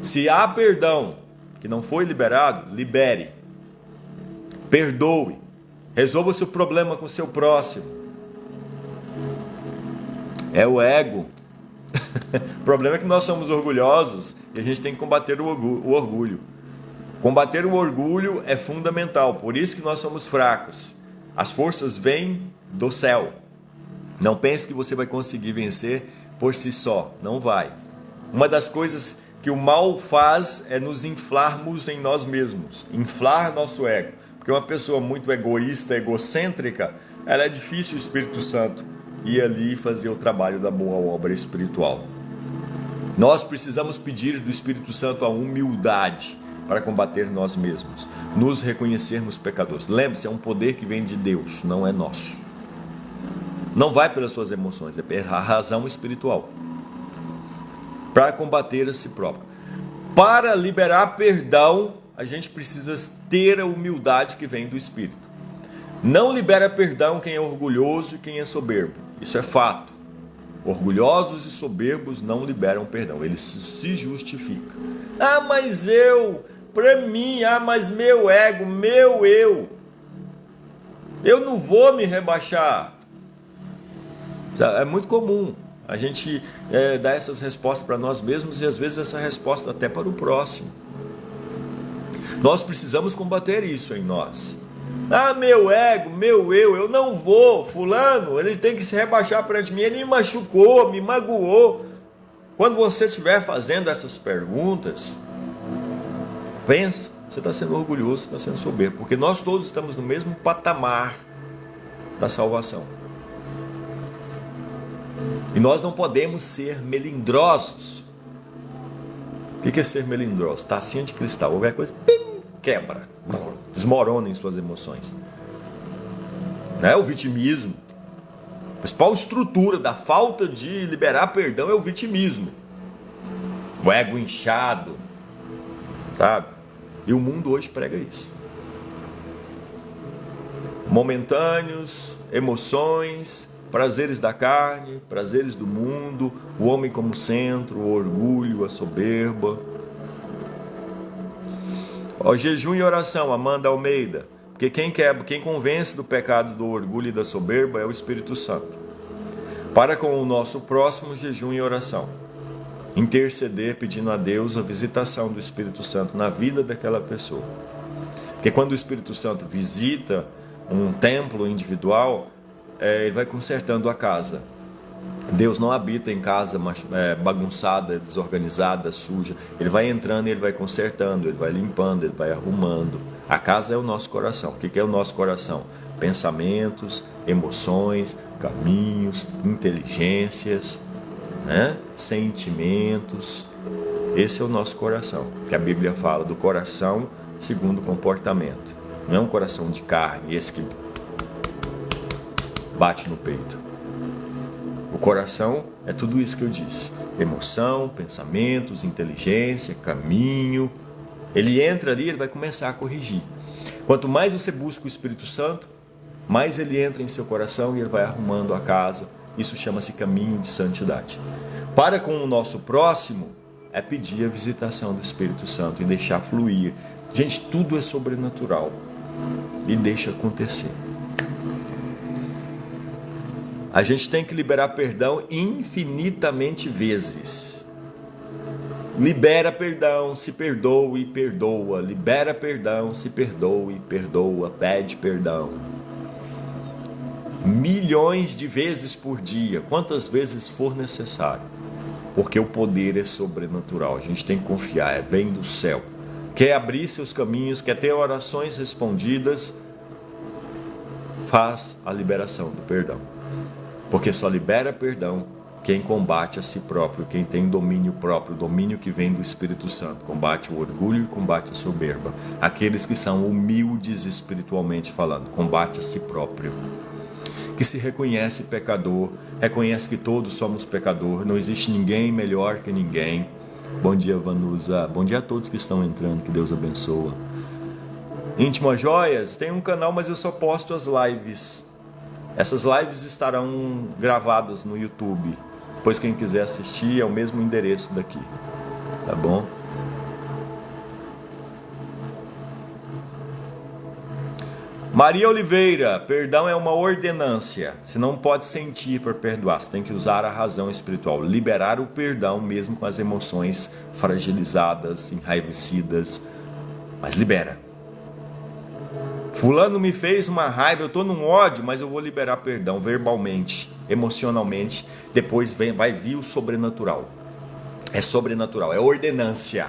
Se há perdão que não foi liberado, libere. Perdoe. Resolva o seu problema com o seu próximo. É o ego. O problema é que nós somos orgulhosos e a gente tem que combater o orgulho. Combater o orgulho é fundamental, por isso que nós somos fracos. As forças vêm do céu. Não pense que você vai conseguir vencer por si só, não vai. Uma das coisas que o mal faz é nos inflarmos em nós mesmos, inflar nosso ego. Porque uma pessoa muito egoísta, egocêntrica, ela é difícil o Espírito Santo ir ali fazer o trabalho da boa obra espiritual. Nós precisamos pedir do Espírito Santo a humildade para combater nós mesmos, nos reconhecermos pecadores. Lembre-se, é um poder que vem de Deus, não é nosso. Não vai pelas suas emoções, é pela razão espiritual. Para combater a si próprio. Para liberar perdão, a gente precisa ter a humildade que vem do Espírito. Não libera perdão quem é orgulhoso e quem é soberbo. Isso é fato. Orgulhosos e soberbos não liberam perdão. Eles se justificam. Ah, mas para mim, mas meu ego, meu eu. Eu não vou me rebaixar. É muito comum a gente dar essas respostas para nós mesmos e às vezes essa resposta até para o próximo. Nós precisamos combater isso em nós. Ah, meu ego, meu eu não vou. Fulano, ele tem que se rebaixar perante mim. Ele me machucou, me magoou. Quando você estiver fazendo essas perguntas, pensa, você está sendo orgulhoso, você está sendo soberbo. Porque nós todos estamos no mesmo patamar da salvação. E nós não podemos ser melindrosos. O que é ser melindroso? Tacinha de cristal, qualquer coisa, quebra, desmorona em suas emoções. O vitimismo. A principal estrutura da falta de liberar perdão é o vitimismo. O ego inchado, sabe? E o mundo hoje prega isso. Momentâneos, emoções, prazeres da carne, prazeres do mundo, o homem como centro, o orgulho, a soberba. Jejum e oração, Amanda Almeida. Porque quem convence do pecado, do orgulho e da soberba é o Espírito Santo. Para com o nosso próximo, jejum e oração. Interceder pedindo a Deus a visitação do Espírito Santo na vida daquela pessoa. Porque quando o Espírito Santo visita um templo individual, ele vai consertando a casa. Deus não habita em casa bagunçada, desorganizada, suja. Ele vai entrando e ele vai consertando, ele vai limpando, ele vai arrumando. A casa é o nosso coração. O que é o nosso coração? Pensamentos, emoções, caminhos, inteligências, né? Sentimentos. Esse é o nosso coração, que a Bíblia fala do coração segundo o comportamento. Não é um coração de carne, esse que bate no peito. O coração é tudo isso que eu disse: emoção, pensamentos, inteligência, caminho. Ele entra ali, ele vai começar a corrigir. Quanto mais você busca o Espírito Santo, mais ele entra em seu coração e ele vai arrumando a casa. Isso chama-se caminho de santidade. Para com o nosso próximo é pedir a visitação do Espírito Santo e deixar fluir. Gente, tudo é sobrenatural e deixa acontecer. A gente tem que liberar perdão infinitamente vezes. Libera perdão, se perdoa e perdoa. Libera perdão, se perdoa e perdoa. Pede perdão. Milhões de vezes por dia, quantas vezes for necessário. Porque o poder é sobrenatural. A gente tem que confiar, vem do céu. Quer abrir seus caminhos, quer ter orações respondidas, faz a liberação do perdão. Porque só libera perdão quem combate a si próprio, quem tem domínio próprio, domínio que vem do Espírito Santo. Combate o orgulho e combate a soberba. Aqueles que são humildes espiritualmente falando, combate a si próprio. Que se reconhece pecador, reconhece que todos somos pecador, não existe ninguém melhor que ninguém. Bom dia, Vanusa. Bom dia a todos que estão entrando, que Deus abençoa. Íntima Joias, tem um canal, mas eu só posto as lives. Essas lives estarão gravadas no YouTube. Depois quem quiser assistir é o mesmo endereço daqui. Tá bom? Maria Oliveira, perdão é uma ordenância. Você não pode sentir para perdoar, você tem que usar a razão espiritual. Liberar o perdão mesmo com as emoções fragilizadas, enraivecidas. Mas libera. Fulano me fez uma raiva, eu estou num ódio, mas eu vou liberar perdão verbalmente, emocionalmente. Depois vai vir o sobrenatural. É sobrenatural, é ordenância.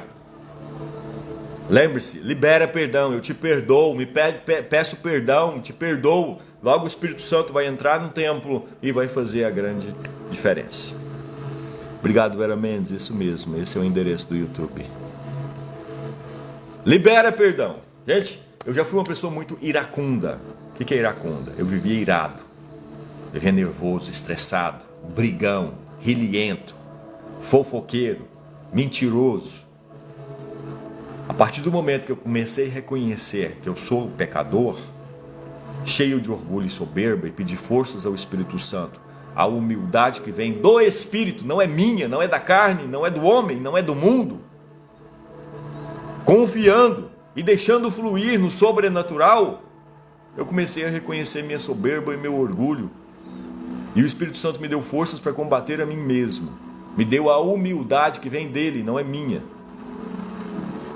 Lembre-se, libera perdão, eu te perdoo, peço perdão, te perdoo. Logo o Espírito Santo vai entrar no templo e vai fazer a grande diferença. Obrigado, Vera Mendes, isso mesmo, esse é o endereço do YouTube. Libera perdão. Gente, eu já fui uma pessoa muito iracunda. O que é iracunda? Eu vivia irado, vivia nervoso, estressado, brigão, rilhento, fofoqueiro, mentiroso. A partir do momento que eu comecei a reconhecer que eu sou pecador, cheio de orgulho e soberba, e pedir forças ao Espírito Santo, a humildade que vem do Espírito, não é minha, não é da carne, não é do homem, não é do mundo, confiando e deixando fluir no sobrenatural, eu comecei a reconhecer minha soberba e meu orgulho. E o Espírito Santo me deu forças para combater a mim mesmo. Me deu a humildade que vem dele, não é minha.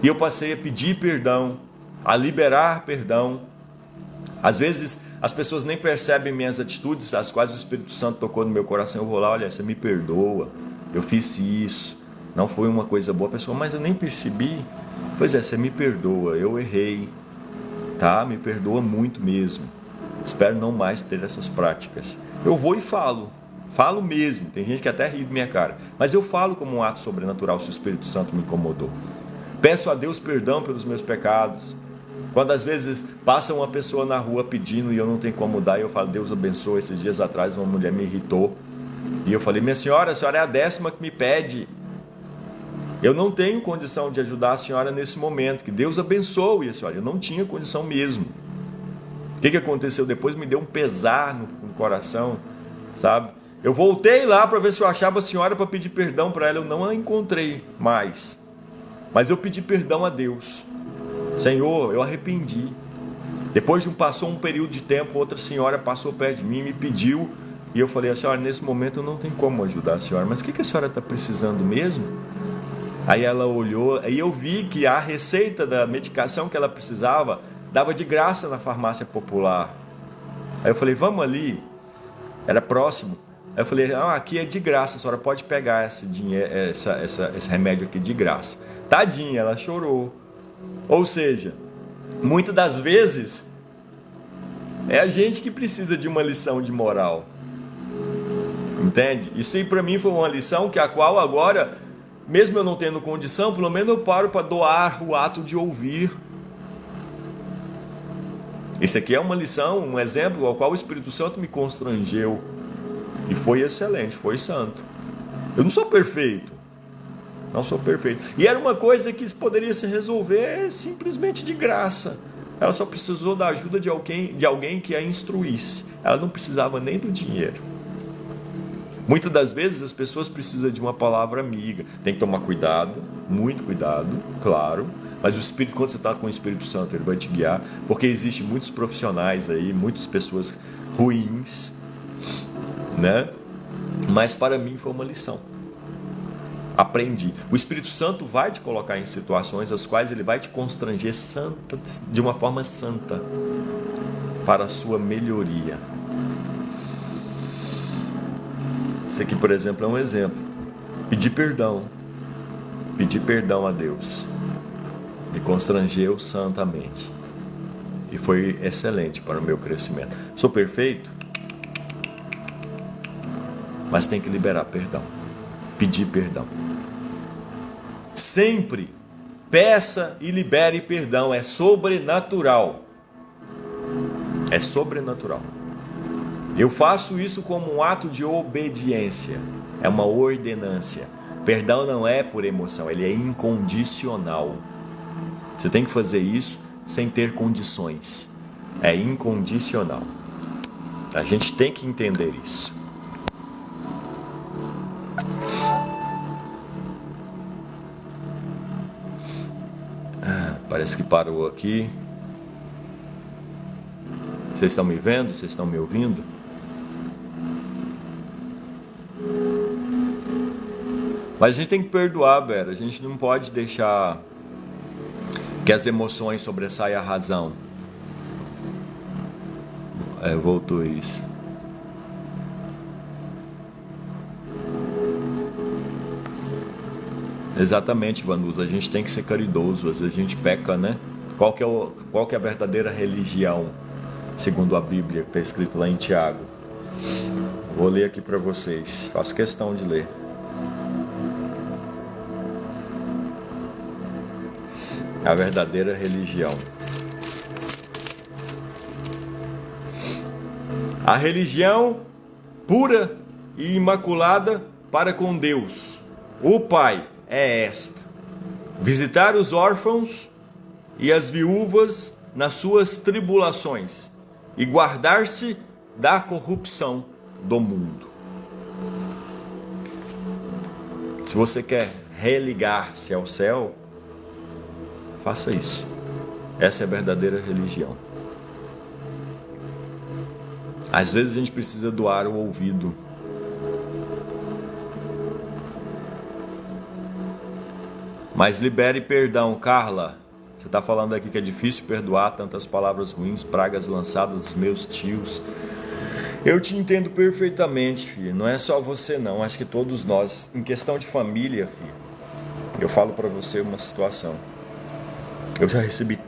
E eu passei a pedir perdão, a liberar perdão. Às vezes as pessoas nem percebem minhas atitudes, as quais o Espírito Santo tocou no meu coração. Eu vou lá, olha, você me perdoa, eu fiz isso, não foi uma coisa boa. A pessoa, mas eu nem percebi. Pois é, você me perdoa, eu errei, tá? Me perdoa muito mesmo. Espero não mais ter essas práticas. Eu vou e falo mesmo. Tem gente que até ri da minha cara, mas eu falo como um ato sobrenatural se o Espírito Santo me incomodou. Peço a Deus perdão pelos meus pecados. Quando às vezes passa uma pessoa na rua pedindo e eu não tenho como dar, eu falo, Deus abençoe. Esses dias atrás uma mulher me irritou e eu falei, minha senhora, a senhora é a 10ª que me pede. Eu não tenho condição de ajudar a senhora nesse momento. Que Deus abençoe a senhora. Eu não tinha condição mesmo. O que aconteceu depois? Me deu um pesar no coração, sabe? Eu voltei lá para ver se eu achava a senhora para pedir perdão para ela. Eu não a encontrei mais. Mas eu pedi perdão a Deus. Senhor, eu arrependi. Depois passou um período de tempo, outra senhora passou perto de mim e me pediu, e eu falei: a senhora, nesse momento eu não tenho como ajudar a senhora, mas o que a senhora está precisando mesmo? Aí ela olhou, aí eu vi que a receita da medicação que ela precisava dava de graça na farmácia popular. Aí eu falei: vamos ali, era próximo. Aí eu falei: aqui é de graça, a senhora pode pegar esse remédio aqui de graça. Tadinha, ela chorou. Ou seja, muitas das vezes é a gente que precisa de uma lição de moral. Entende? Isso aí para mim foi uma lição que a qual agora, mesmo eu não tendo condição, pelo menos eu paro para doar o ato de ouvir. Esse aqui é uma lição, um exemplo ao qual o Espírito Santo me constrangeu. E foi excelente, foi santo. Eu não sou perfeito. Não sou perfeito. E era uma coisa que poderia se resolver simplesmente de graça. Ela só precisou da ajuda de alguém que a instruísse. Ela não precisava nem do dinheiro. Muitas das vezes as pessoas precisam de uma palavra amiga. Tem que tomar cuidado, muito cuidado, claro. Mas o Espírito, quando você está com o Espírito Santo, ele vai te guiar. Porque existem muitos profissionais aí, muitas pessoas ruins, né? Mas para mim foi uma lição. Aprendi. O Espírito Santo vai te colocar em situações as quais ele vai te constranger de uma forma santa para a sua melhoria. Esse aqui, por exemplo, é um exemplo. Pedir perdão. Pedir perdão a Deus. Me constrangeu santamente. E foi excelente para o meu crescimento. Sou perfeito? Mas tem que liberar perdão. Pedir perdão. Sempre peça e libere perdão. É sobrenatural. É sobrenatural. Eu faço isso como um ato de obediência. É uma ordenância. Perdão não é por emoção, ele é incondicional. Você tem que fazer isso sem ter condições. É incondicional. A gente tem que entender isso. Parece que parou aqui. Vocês estão me vendo? Vocês estão me ouvindo? Mas a gente tem que perdoar, Vera. A gente não pode deixar que as emoções sobressaiam a razão. Voltou isso. Exatamente, Vanusa. A gente tem que ser caridoso. Às vezes a gente peca, né? Qual que é a verdadeira religião, segundo a Bíblia, que está escrito lá em Tiago? Vou ler aqui para vocês. Faço questão de ler. A verdadeira religião. A religião pura e imaculada para com Deus, o Pai, é esta: visitar os órfãos e as viúvas nas suas tribulações e guardar-se da corrupção do mundo. Se você quer religar-se ao céu, faça isso. Essa é a verdadeira religião. Às vezes a gente precisa doar o ouvido. Mas libere perdão, Carla. Você está falando aqui que é difícil perdoar tantas palavras ruins, pragas lançadas dos meus tios. Eu te entendo perfeitamente, filho. Não é só você não, acho que todos nós. Em questão de família, filho, eu falo para você uma situação. Eu já recebi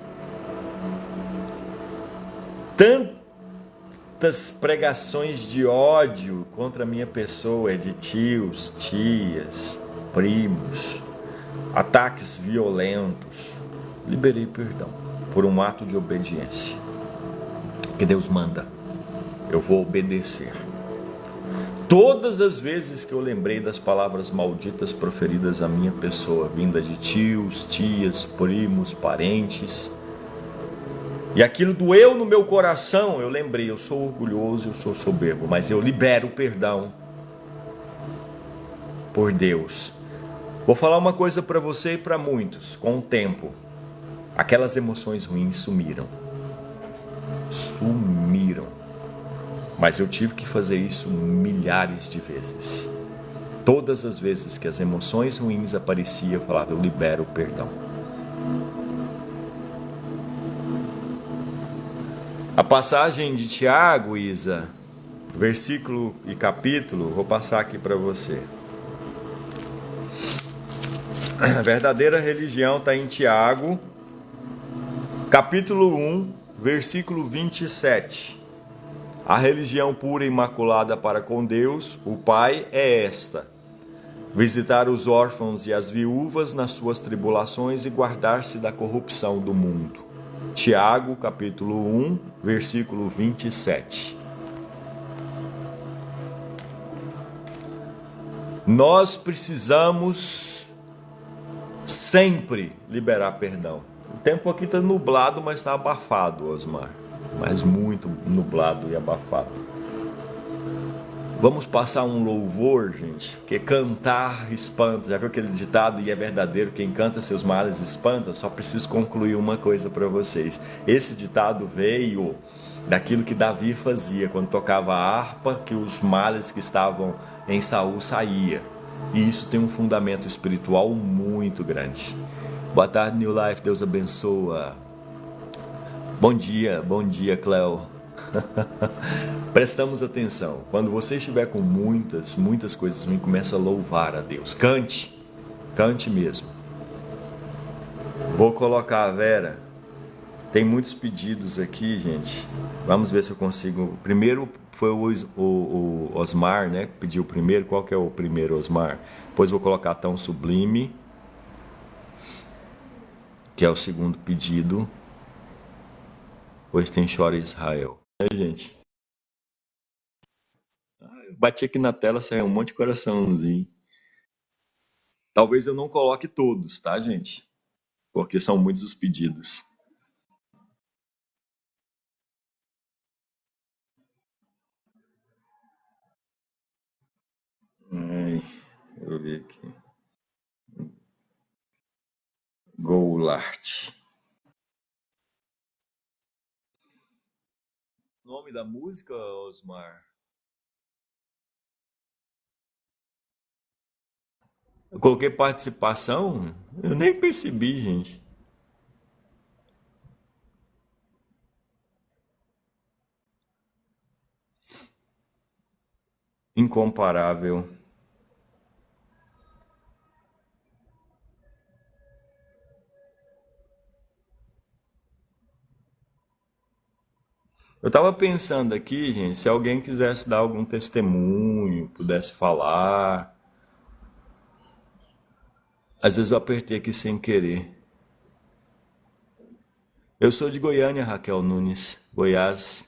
tantas pregações de ódio contra a minha pessoa, de tios, tias, primos, ataques violentos. Liberei perdão por um ato de obediência que Deus manda. Eu vou obedecer. Todas as vezes que eu lembrei das palavras malditas proferidas à minha pessoa, vinda de tios, tias, primos, parentes, e aquilo doeu no meu coração, eu lembrei: eu sou orgulhoso, eu sou soberbo, mas eu libero o perdão por Deus. Vou falar uma coisa para você e para muitos: com o tempo, aquelas emoções ruins sumiram. sumiram. Mas eu tive que fazer isso milhares de vezes. Todas as vezes que as emoções ruins apareciam, eu falava, eu libero o perdão. A passagem de Tiago, Isa, versículo e capítulo, vou passar aqui para você. A verdadeira religião está em Tiago, capítulo 1, versículo 27. A religião pura e imaculada para com Deus, o Pai, é esta: visitar os órfãos e as viúvas nas suas tribulações e guardar-se da corrupção do mundo. Tiago, capítulo 1, versículo 27. Nós precisamos sempre liberar perdão. O tempo aqui está nublado, mas está abafado, Osmar. Mas muito nublado e abafado. Vamos passar um louvor, gente, porque cantar espanta. Já viu aquele ditado, e é verdadeiro, quem canta seus males espanta? Só preciso concluir uma coisa para vocês. Esse ditado veio daquilo que Davi fazia quando tocava a harpa, que os males que estavam em Saul saía. E isso tem um fundamento espiritual muito grande. Boa tarde, New Life, Deus abençoa. Bom dia, Cleo. Prestamos atenção. Quando você estiver com muitas coisas ruins, começa a louvar a Deus. Cante mesmo. Vou colocar a Vera. Tem muitos pedidos aqui, gente. Vamos ver se eu consigo. Primeiro foi o Osmar, né? Que pediu primeiro. Qual que é o primeiro, Osmar? Depois vou colocar Tão Sublime, que é o segundo pedido. Depois tem Chora Israel. Gente, eu bati aqui na tela, saiu um monte de coraçãozinho. Talvez eu não coloque todos, tá, gente? Porque são muitos os pedidos. Ai, eu ver aqui. Goulart. Nome da música, Osmar? Eu coloquei participação? Eu nem percebi, gente. Incomparável. Eu tava pensando aqui, gente, se alguém quisesse dar algum testemunho, pudesse falar. Às vezes eu apertei aqui sem querer. Eu sou de Goiânia, Raquel Nunes, Goiás.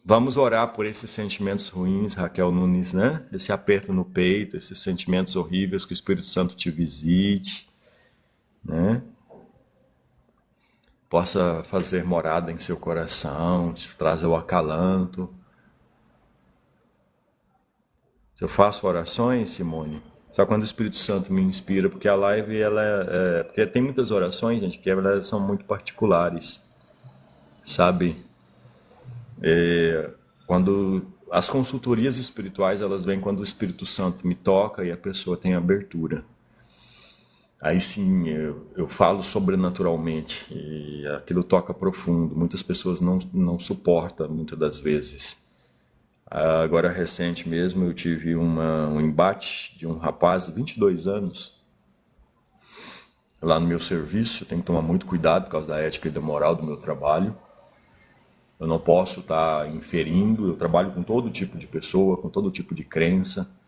Vamos orar por esses sentimentos ruins, Raquel Nunes, né? Esse aperto no peito, esses sentimentos horríveis, que o Espírito Santo te visite, né? Possa fazer morada em seu coração, te trazer o acalanto. Se eu faço orações, Simone, só quando o Espírito Santo me inspira, porque a live, porque tem muitas orações, gente, que elas são muito particulares, sabe? Quando as consultorias espirituais, elas vêm quando o Espírito Santo me toca e a pessoa tem abertura. Aí sim, eu falo sobrenaturalmente e aquilo toca profundo. Muitas pessoas não suportam, muitas das vezes. Agora, recente mesmo, eu tive um embate de um rapaz de 22 anos lá no meu serviço. Eu tenho que tomar muito cuidado por causa da ética e da moral do meu trabalho. Eu não posso estar inferindo, eu trabalho com todo tipo de pessoa, com todo tipo de crença.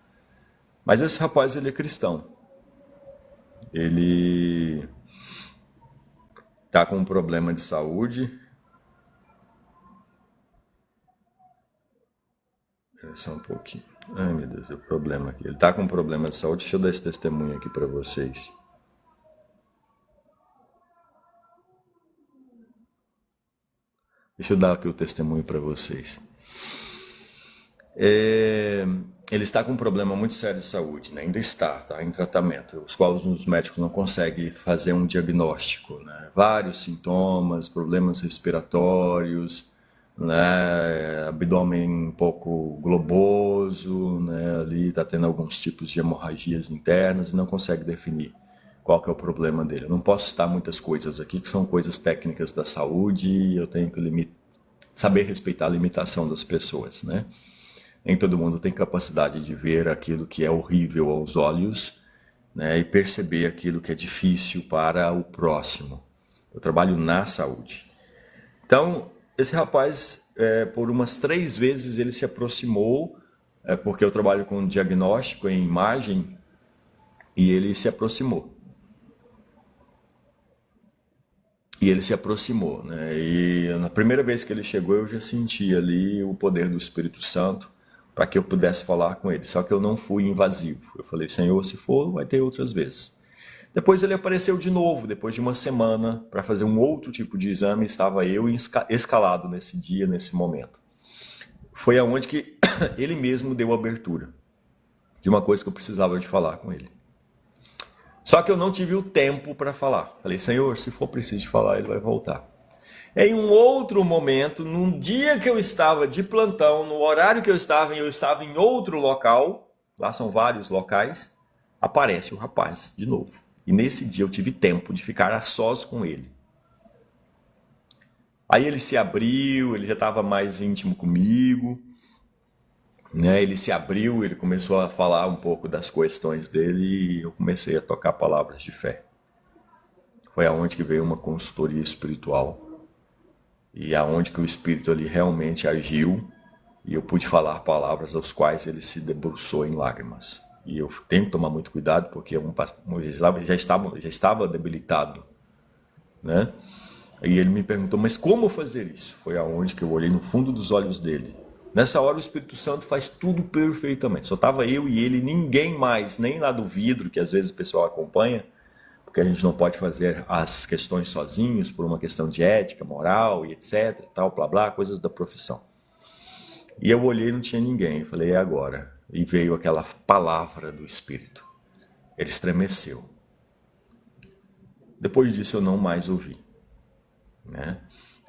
Mas esse rapaz, ele é cristão. Ele tá com um problema de saúde. Só um pouquinho. Ai, meu Deus, é o problema aqui. Ele tá com um problema de saúde. Deixa eu dar esse testemunho aqui para vocês. Deixa eu dar aqui o testemunho para vocês. ele está com um problema muito sério de saúde, né? Ainda está em tratamento, os quais os médicos não conseguem fazer um diagnóstico, né? Vários sintomas, problemas respiratórios, né? Abdômen um pouco globoso, né? Ali está tendo alguns tipos de hemorragias internas e não consegue definir qual que é o problema dele. Eu não posso citar muitas coisas aqui que são coisas técnicas da saúde e eu tenho que saber respeitar a limitação das pessoas, né? Nem todo mundo tem capacidade de ver aquilo que é horrível aos olhos, né, e perceber aquilo que é difícil para o próximo. Eu trabalho na saúde. Então, esse rapaz, por umas 3 vezes, ele se aproximou, porque eu trabalho com diagnóstico em imagem, e ele se aproximou. Né? E na primeira vez que ele chegou, eu já senti ali o poder do Espírito Santo para que eu pudesse falar com ele. Só que eu não fui invasivo. Eu falei, Senhor, se for, vai ter outras vezes. Depois ele apareceu de novo, depois de uma semana, para fazer um outro tipo de exame. Estava eu escalado nesse dia, nesse momento. Foi aonde que ele mesmo deu abertura de uma coisa que eu precisava de falar com ele. Só que eu não tive o tempo para falar. Falei, Senhor, se for preciso de falar, ele vai voltar. Em um outro momento, num dia que eu estava de plantão, no horário que eu estava em outro local, lá são vários locais, aparece o rapaz de novo. E nesse dia eu tive tempo de ficar a sós com ele. Aí ele se abriu, ele já estava mais íntimo comigo, né? Ele se abriu, ele começou a falar um pouco das questões dele e eu comecei a tocar palavras de fé. Foi aonde que veio uma consultoria espiritual e aonde que o Espírito ali realmente agiu e eu pude falar palavras aos quais ele se debruçou em lágrimas. E eu tenho que tomar muito cuidado porque eu já estava debilitado, né? E ele me perguntou, mas como fazer isso? Foi aonde que eu olhei no fundo dos olhos dele. Nessa hora o Espírito Santo faz tudo perfeitamente. Só estava eu e ele, ninguém mais, nem lá do vidro, que às vezes o pessoal acompanha, porque a gente não pode fazer as questões sozinhos por uma questão de ética, moral e etc, tal, blá blá, coisas da profissão. E eu olhei e não tinha ninguém. Eu falei, é agora. E veio aquela palavra do Espírito. Ele estremeceu. Depois disso eu não mais ouvi, né?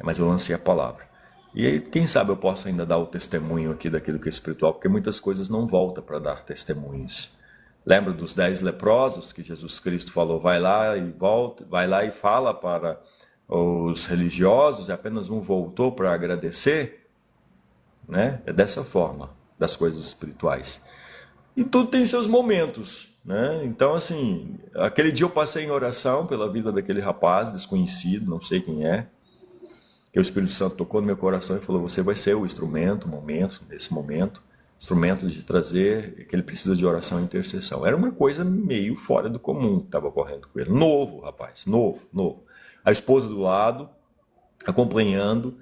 Mas eu lancei a palavra. E aí, quem sabe eu posso ainda dar o testemunho aqui daquilo que é espiritual, porque muitas coisas não voltam para dar testemunhos. Lembra dos 10 leprosos que Jesus Cristo falou, vai lá e volta, vai lá e fala para os religiosos, e apenas um voltou para agradecer, né? É dessa forma das coisas espirituais. E tudo tem seus momentos, né? Então, assim, aquele dia eu passei em oração pela vida daquele rapaz desconhecido, não sei quem é, que o Espírito Santo tocou no meu coração e falou, você vai ser o instrumento, nesse momento, instrumento de trazer que ele precisa de oração e intercessão. Era uma coisa meio fora do comum que estava ocorrendo com ele. Novo, rapaz, novo. A esposa do lado, acompanhando,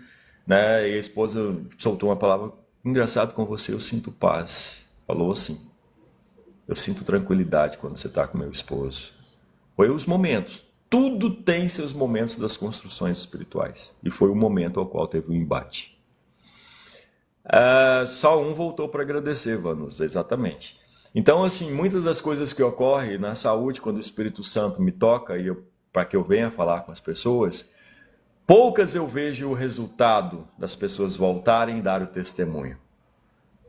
né? E a esposa soltou uma palavra, engraçado, com você eu sinto paz. Falou assim, eu sinto tranquilidade quando você está com meu esposo. Foi os momentos. Tudo tem seus momentos das construções espirituais. E foi o momento ao qual teve o embate. Só um voltou para agradecer, Vanus, exatamente. Então, assim, muitas das coisas que ocorrem na saúde, quando o Espírito Santo me toca para que eu venha falar com as pessoas, poucas eu vejo o resultado das pessoas voltarem e dar o testemunho.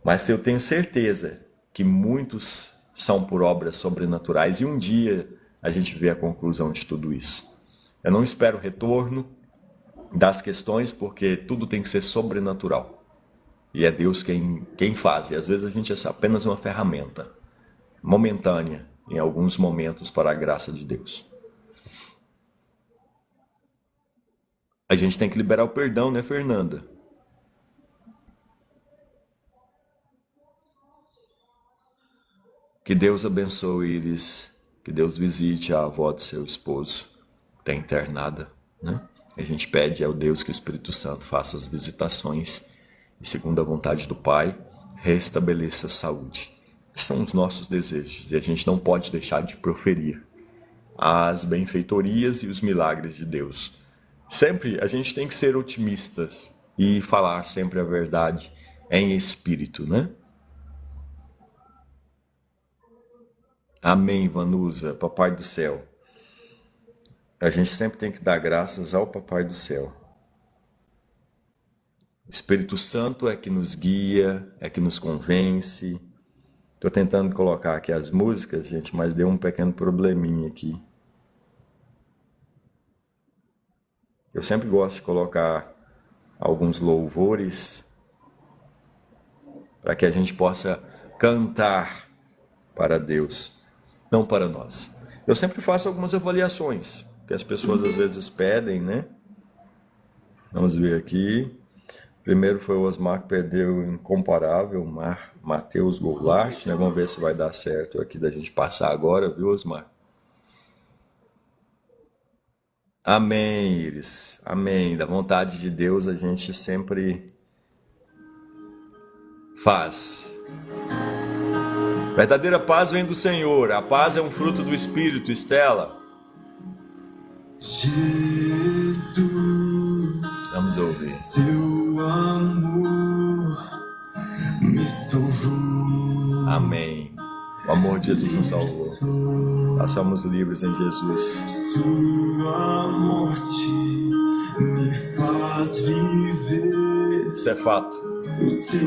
Mas eu tenho certeza que muitos são por obras sobrenaturais e um dia a gente vê a conclusão de tudo isso. Eu não espero retorno das questões porque tudo tem que ser sobrenatural. E é Deus quem faz. E às vezes a gente é apenas uma ferramenta momentânea em alguns momentos para a graça de Deus. A gente tem que liberar o perdão, né, Fernanda? Que Deus abençoe Iris, que Deus visite a avó de seu esposo, que está internada, né? A gente pede ao Deus que o Espírito Santo faça as visitações e, segundo a vontade do Pai, restabeleça a saúde. Esses são os nossos desejos e a gente não pode deixar de proferir as benfeitorias e os milagres de Deus. Sempre a gente tem que ser otimistas e falar sempre a verdade em espírito, né? Amém, Vanusa, Papai do céu. A gente sempre tem que dar graças ao Papai do céu. O Espírito Santo é que nos guia, é que nos convence. Estou tentando colocar aqui as músicas, gente, mas deu um pequeno probleminha aqui. Eu sempre gosto de colocar alguns louvores para que a gente possa cantar para Deus, não para nós. Eu sempre faço algumas avaliações, que as pessoas às vezes pedem, né? Vamos ver aqui. Primeiro foi o Osmar que perdeu o incomparável Matheus Goulart, né? Vamos ver se vai dar certo aqui da gente passar agora, viu, Osmar? Amém, Iris. Amém. Da vontade de Deus a gente sempre faz. Verdadeira paz vem do Senhor. A paz é um fruto do Espírito, Estela. Jesus, vamos ouvir. Seu amor me salvou. Amém. O amor de Jesus nos salvou. Nós somos livres em Jesus. Sua morte me faz viver. Isso é fato. O seu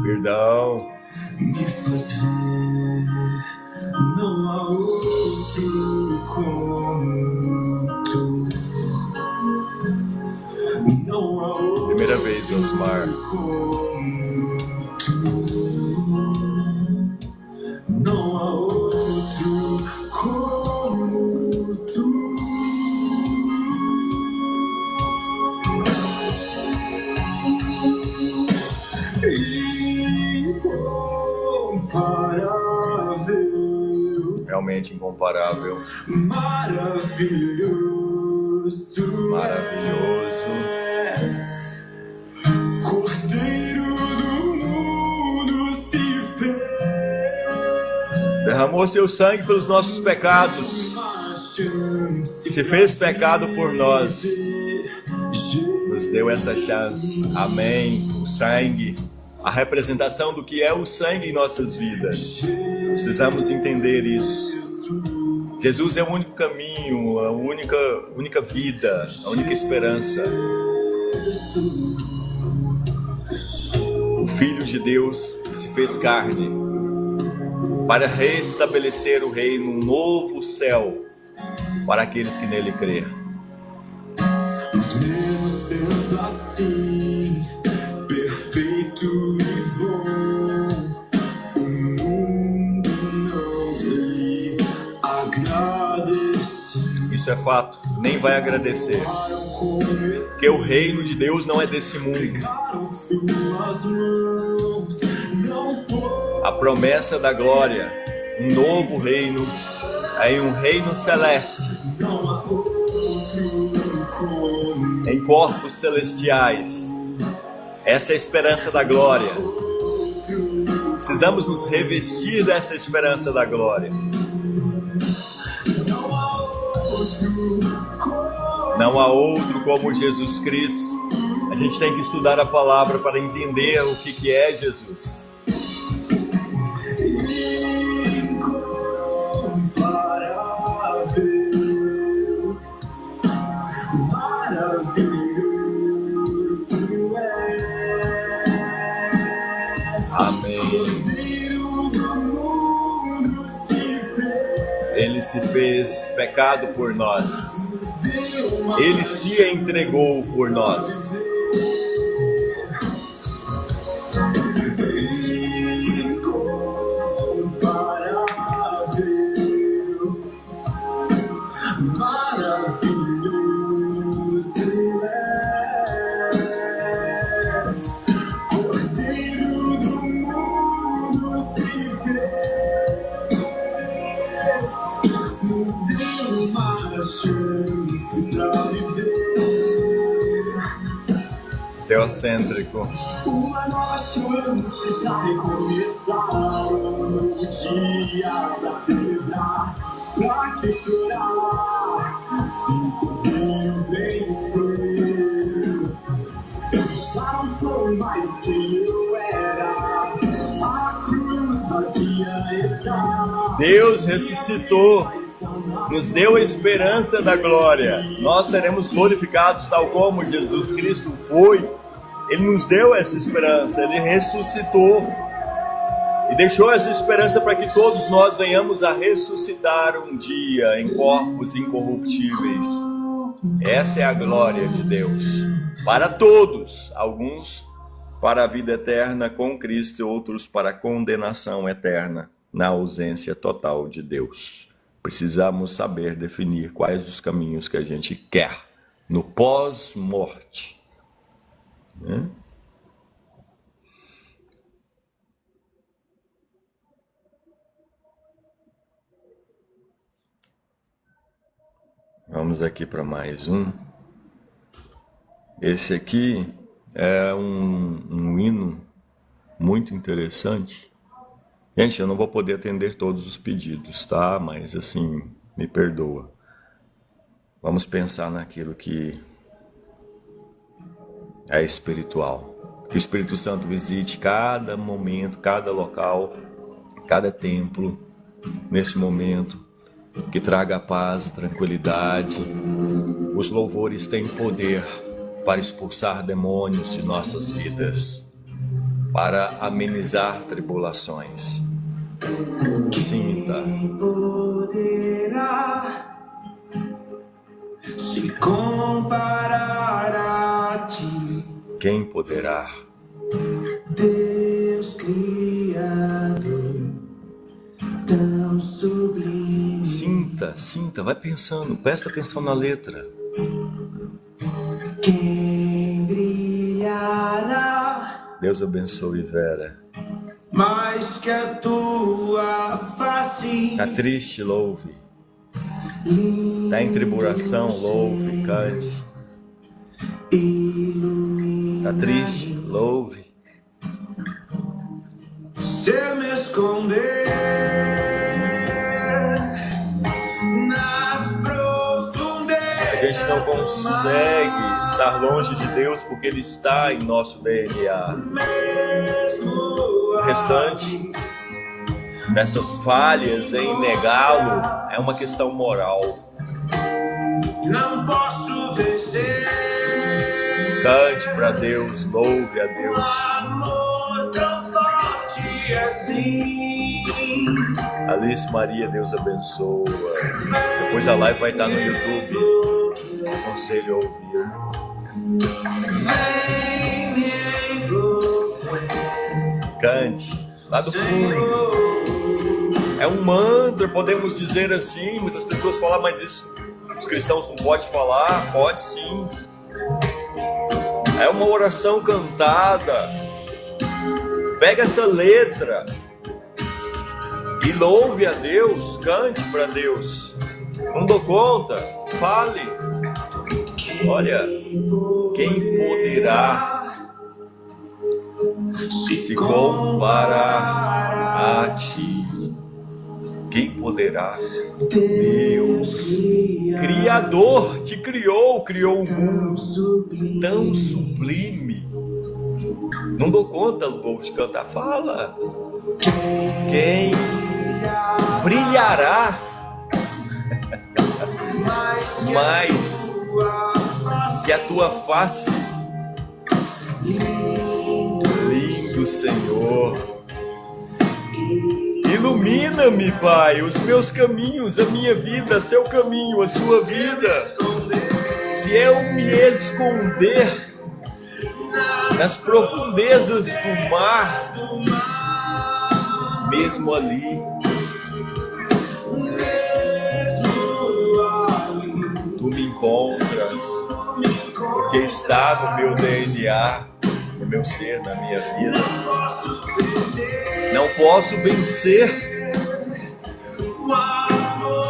Perdão me faz ver. Não há outro como tu. Não há outro. Primeira vez, Osmar. Como tu. Não há outro como tu. Incomparável. Realmente incomparável. Maravilhoso. Maravilhoso. Cordeiro do mundo se fez. Derramou seu sangue pelos nossos pecados. Se fez pecado por nós. Nos deu essa chance. Amém. O sangue, a representação do que é o sangue em nossas vidas. Precisamos entender isso. Jesus é o único caminho, a única vida, a única esperança. O Filho de Deus se fez carne para restabelecer o reino, um novo céu para aqueles que nele crêem. Mas mesmo sendo assim, perfeito e bom, o mundo não lhe agradece. Isso é fato, nem vai agradecer. Porque o reino de Deus não é desse mundo. A promessa da glória, um novo reino, é um reino celeste. Em corpos celestiais. Essa é a esperança da glória. Precisamos nos revestir dessa esperança da glória. Não há outro como Jesus Cristo. A gente tem que estudar a palavra para entender o que é Jesus. Amém. Ele se fez pecado por nós. Ele se entregou por nós. Teocêntrico. Uma nova chance pra recomeçar. Um dia pra celebrar. Pra que chorar? Se podemos vencer. Já não sou mais quem eu era. A cruz vazia está. Deus ressuscitou, nos deu a esperança da glória. Nós seremos glorificados tal como Jesus Cristo foi. Ele nos deu essa esperança, Ele ressuscitou e deixou essa esperança para que todos nós venhamos a ressuscitar um dia em corpos incorruptíveis. Essa é a glória de Deus para todos, alguns para a vida eterna com Cristo e outros para a condenação eterna na ausência total de Deus. Precisamos saber definir quais os caminhos que a gente quer no pós-morte. Vamos aqui para mais um. Esse aqui é um hino muito interessante. Gente, eu não vou poder atender todos os pedidos, tá? Mas assim, me perdoa. Vamos pensar naquilo que é espiritual. Que o Espírito Santo visite cada momento, cada local, cada templo, nesse momento. Que traga paz, tranquilidade. Os louvores têm poder para expulsar demônios de nossas vidas, para amenizar tribulações. Sinta. Quem poderá se comparar a ti? Quem poderá? Deus Criador, tão sublime. Sinta, vai pensando, presta atenção na letra. Quem brilhará Deus abençoe, Vera. mais que a tua face? Tá triste, louve. Tá em tribulação, louve, cante. Tá triste, louve. Se eu me esconder nas profundezas, A gente não consegue estar longe de Deus porque Ele está em nosso DNA. O restante dessas falhas em negá-lo é uma questão moral. não posso vencer. Cante para Deus, louve a Deus. Amor tão forte assim. Alice Maria, Deus abençoa. Depois a live vai estar no YouTube. Aconselho a ouvir. Vem me envolver. Cante lá do fundo. É um mantra, podemos dizer assim. Muitas pessoas falam, mas isso os cristãos não podem falar. Pode sim. É uma oração cantada. Pega essa letra e louve a Deus, cante para Deus. Não dou conta, fale. Olha, quem poderá se comparar a ti? Quem poderá? Deus, Criador, te criou o mundo tão sublime. Não dou conta, povo, de cantar. Fala. Quem brilhará mais que a tua face? Lindo Senhor. Ilumina-me, Pai, os meus caminhos, a minha vida, seu caminho, a sua vida. Se eu me esconder nas profundezas do mar, mesmo ali, tu me encontras, porque está no meu DNA, no meu ser, na minha vida. Não posso vencer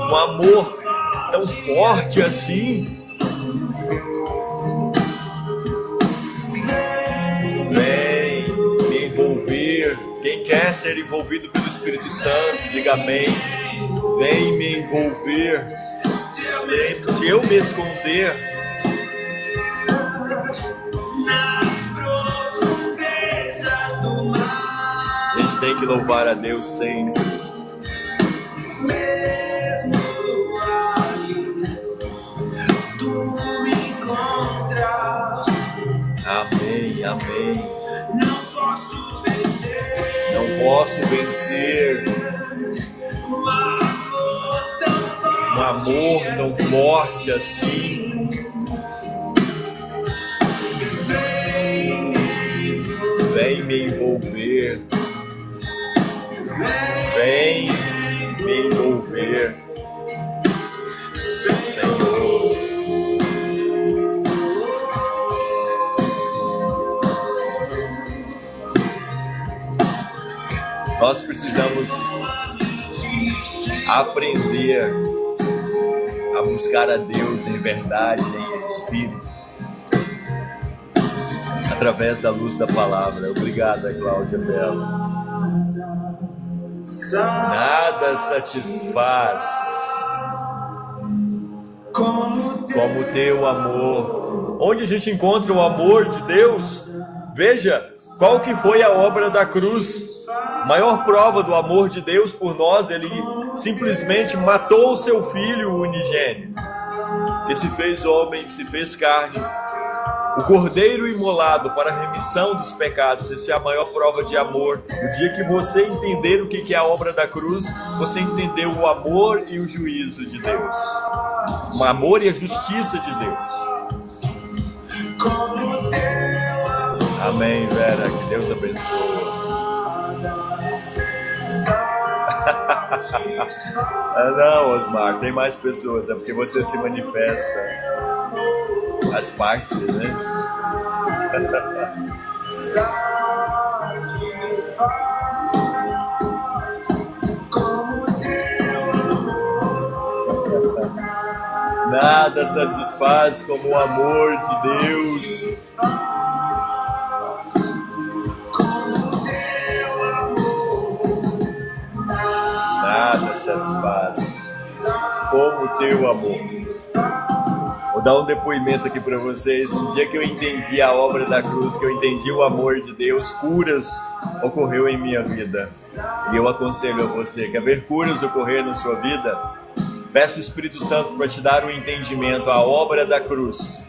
um amor tão forte assim. Vem me envolver. Quem quer ser envolvido pelo Espírito Santo, diga amém. Vem me envolver. Se eu me esconder gente tem que louvar a Deus sempre. Mesmo ali, tu me encontras. Amém, amém. Não posso vencer. Não posso vencer Um amor tão forte. um amor tão forte assim. Vem me envolver. Vem me envolver, Senhor. Nós precisamos aprender a buscar a Deus em verdade, em espírito, através da luz da palavra. Obrigada, Cláudia Belo. Nada satisfaz como teu amor. Onde a gente encontra o amor de Deus? Veja qual que foi a obra da cruz. Maior prova do amor de Deus por nós, ele simplesmente matou o seu filho unigênito, que se fez homem, que se fez carne. O cordeiro imolado para a remissão dos pecados. Essa é a maior prova de amor. O dia que você entender o que é a obra da cruz, você entendeu o amor e o juízo de Deus, o amor e a justiça de Deus. Amém, Vera, que Deus abençoe. Não, Osmar, tem mais pessoas, é porque você se manifesta. Faz parte, né? Nada satisfaz como o amor de Deus. Nada satisfaz como o teu amor. Vou dar um depoimento aqui para vocês. Um dia que eu entendi a obra da cruz, que eu entendi o amor de Deus, curas ocorreu em minha vida. E eu aconselho a você, quer ver curas ocorrer na sua vida? Peça o Espírito Santo para te dar um entendimento, a obra da cruz,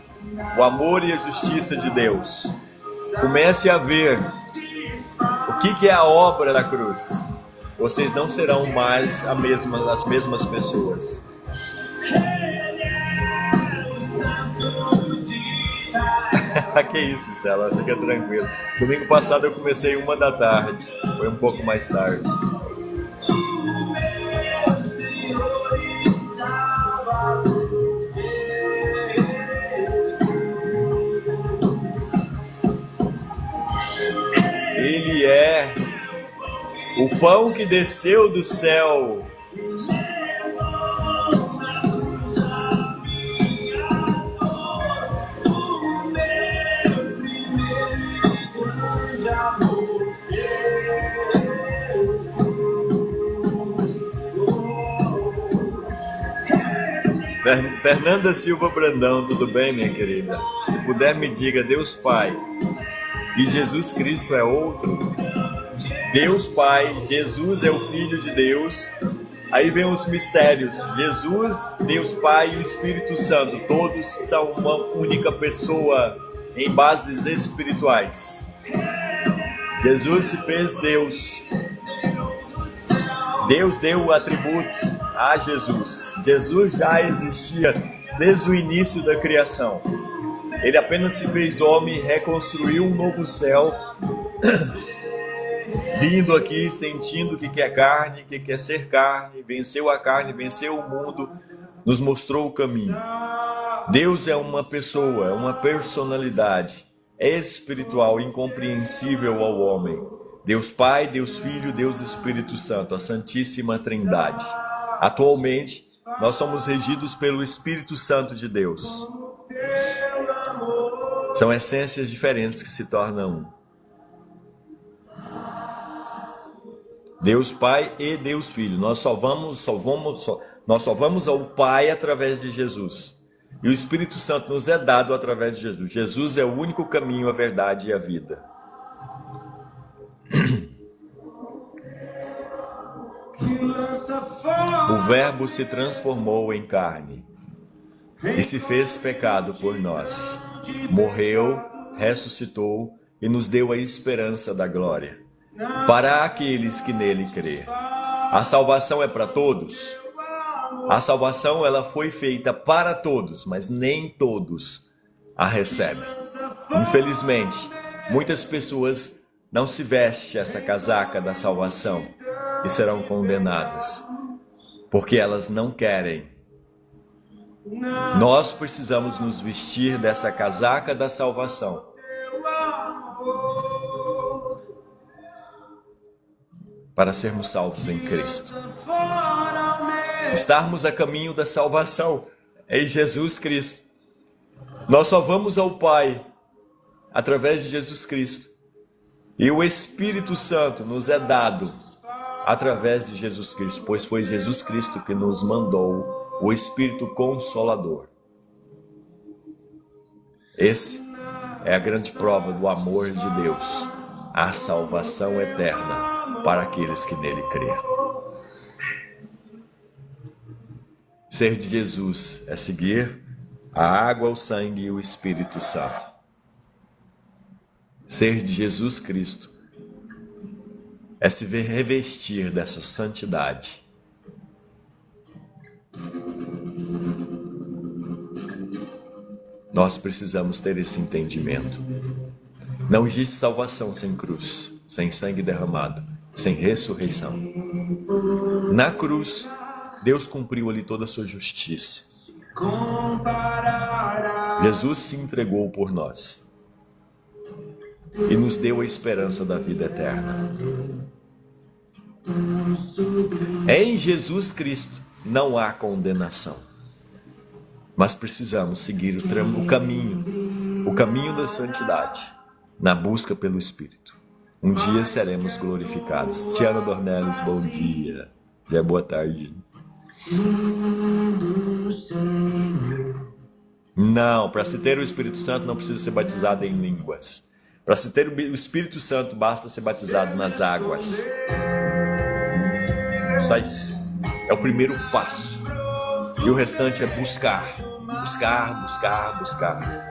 o amor e a justiça de Deus. Comece a ver o que é a obra da cruz. Vocês não serão mais as mesmas pessoas. Que isso, Estela, fica tranquilo. Domingo passado eu comecei 13h, foi um pouco mais tarde. Ele é o pão que desceu do céu. Fernanda Silva Brandão, tudo bem, minha querida? Se puder me diga, Deus Pai e Jesus Cristo é outro? Deus Pai, Jesus é o Filho de Deus. Aí vem os mistérios, Jesus, Deus Pai e o Espírito Santo, todos são uma única pessoa em bases espirituais. Jesus se fez Deus. Deus deu o atributo a Jesus. Jesus já existia desde o início da criação. Ele apenas se fez homem e reconstruiu um novo céu, vindo aqui, sentindo o que é carne, o que quer ser carne, venceu a carne, venceu o mundo, nos mostrou o caminho. Deus é uma pessoa, é uma personalidade espiritual, incompreensível ao homem. Deus Pai, Deus Filho, Deus Espírito Santo, a Santíssima Trindade. Atualmente, nós somos regidos pelo Espírito Santo de Deus. São essências diferentes que se tornam um. Deus Pai e Deus Filho. Nós só vamos ao Pai através de Jesus. E o Espírito Santo nos é dado através de Jesus. Jesus é o único caminho, a verdade e a vida. O Verbo se transformou em carne e se fez pecado por nós. Morreu, ressuscitou e nos deu a esperança da glória. Para aqueles que nele crê. A salvação é para todos. A salvação ela foi feita para todos, mas nem todos a recebem. Infelizmente, muitas pessoas não se vestem essa casaca da salvação e serão condenadas, porque elas não querem. Nós precisamos nos vestir dessa casaca da salvação. Para sermos salvos em Cristo. Estarmos a caminho da salvação em Jesus Cristo. Nós só vamos ao Pai através de Jesus Cristo. E o Espírito Santo nos é dado através de Jesus Cristo, pois foi Jesus Cristo que nos mandou o Espírito Consolador. Esse é a grande prova do amor de Deus, a salvação eterna para aqueles que nele crêem. Ser de Jesus é seguir a água, o sangue e o Espírito Santo. Ser de Jesus Cristo é se revestir dessa santidade. Nós precisamos ter esse entendimento. Não existe salvação sem cruz, sem sangue derramado, sem ressurreição. Na cruz, Deus cumpriu ali toda a sua justiça. Jesus se entregou por nós e nos deu a esperança da vida eterna. Em Jesus Cristo não há condenação, mas precisamos seguir o caminho da santidade, na busca pelo Espírito. Um dia seremos glorificados. Tiana Dornelles, bom dia. Já boa tarde. Não, para se ter o Espírito Santo não precisa ser batizado em línguas. Para se ter o Espírito Santo basta ser batizado nas águas. Só isso. É o primeiro passo. E o restante é buscar. Buscar, buscar, buscar.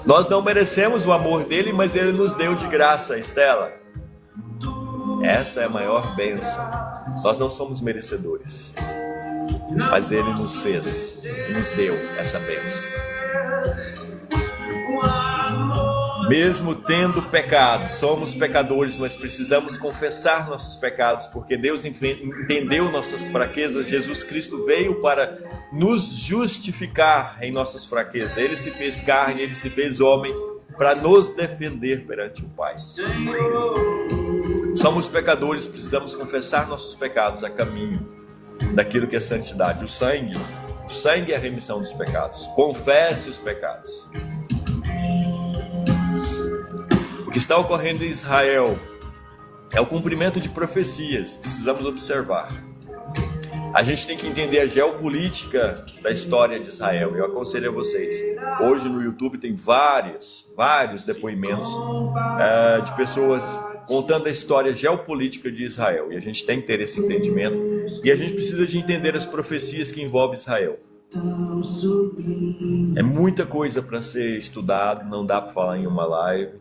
Nós não merecemos o amor dele, mas ele nos deu de graça, Estela. Essa é a maior bênção. Nós não somos merecedores, mas ele nos fez e nos deu essa bênção. Mesmo tendo pecado, somos pecadores, mas precisamos confessar nossos pecados, porque Deus entendeu nossas fraquezas. Jesus Cristo veio para nos justificar em nossas fraquezas. Ele se fez carne, ele se fez homem para nos defender perante o Pai. Somos pecadores, precisamos confessar nossos pecados a caminho daquilo que é santidade. O sangue é a remissão dos pecados. Confesse os pecados. O que está ocorrendo em Israel é o cumprimento de profecias. Precisamos observar. A gente tem que entender a geopolítica da história de Israel. Eu aconselho a vocês. Hoje no YouTube tem vários depoimentos de pessoas contando a história geopolítica de Israel. E a gente tem que ter esse entendimento. E a gente precisa de entender as profecias que envolvem Israel. É muita coisa para ser estudado. Não dá para falar em uma live.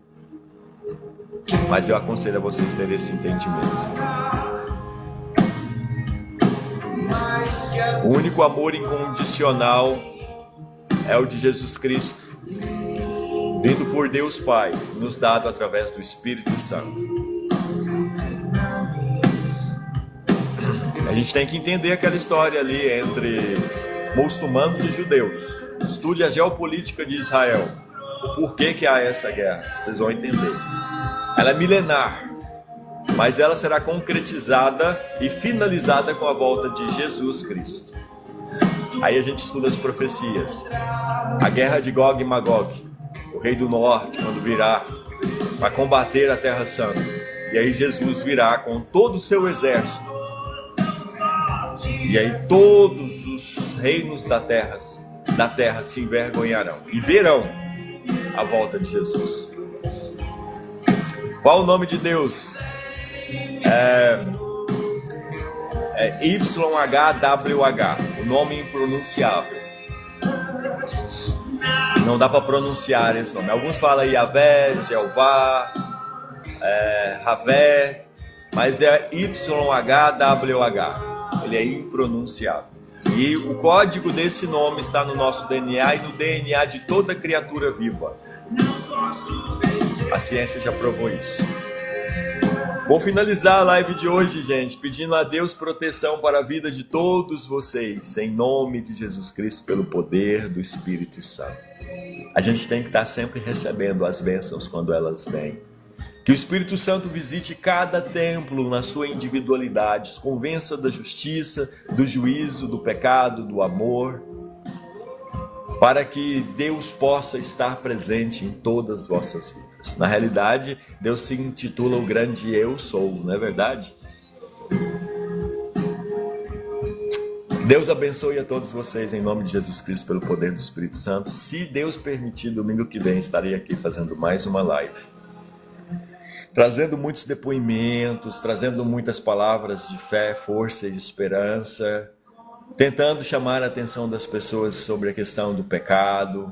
Mas eu aconselho a vocês terem esse entendimento. O único amor incondicional é o de Jesus Cristo, vindo por Deus Pai, nos dado através do Espírito Santo. A gente tem que entender aquela história ali entre muçulmanos e judeus. Estude a geopolítica de Israel. O porquê que há essa guerra, vocês vão entender. Ela é milenar, mas ela será concretizada e finalizada com a volta de Jesus Cristo. Aí a gente estuda as profecias. A guerra de Gog e Magog, o rei do norte, quando virá para combater a Terra Santa. E aí Jesus virá com todo o seu exército. E aí todos os reinos da terra se envergonharão e verão a volta de Jesus. Qual o nome de Deus? É YHWH, o nome impronunciável. Não dá para pronunciar esse nome. Alguns falam Yahvé, Jeová, Ravé, mas é YHWH. Ele é impronunciável. E o código desse nome está no nosso DNA e no DNA de toda criatura viva. A ciência já provou isso. Vou finalizar a live de hoje, gente, pedindo a Deus proteção para a vida de todos vocês, em nome de Jesus Cristo, pelo poder do Espírito Santo. A gente tem que estar sempre recebendo as bênçãos quando elas vêm. Que o Espírito Santo visite cada templo na sua individualidade, os convença da justiça, do juízo, do pecado, do amor, para que Deus possa estar presente em todas as vossas vidas. Na realidade, Deus se intitula o grande Eu Sou, não é verdade? Deus abençoe a todos vocês em nome de Jesus Cristo pelo poder do Espírito Santo. Se Deus permitir, domingo que vem estarei aqui fazendo mais uma live, trazendo muitos depoimentos, trazendo muitas palavras de fé, força e esperança, tentando chamar a atenção das pessoas sobre a questão do pecado,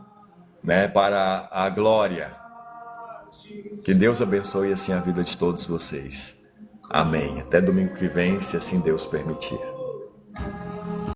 né, para a glória. Que Deus abençoe assim a vida de todos vocês. Amém. Até domingo que vem, se assim Deus permitir.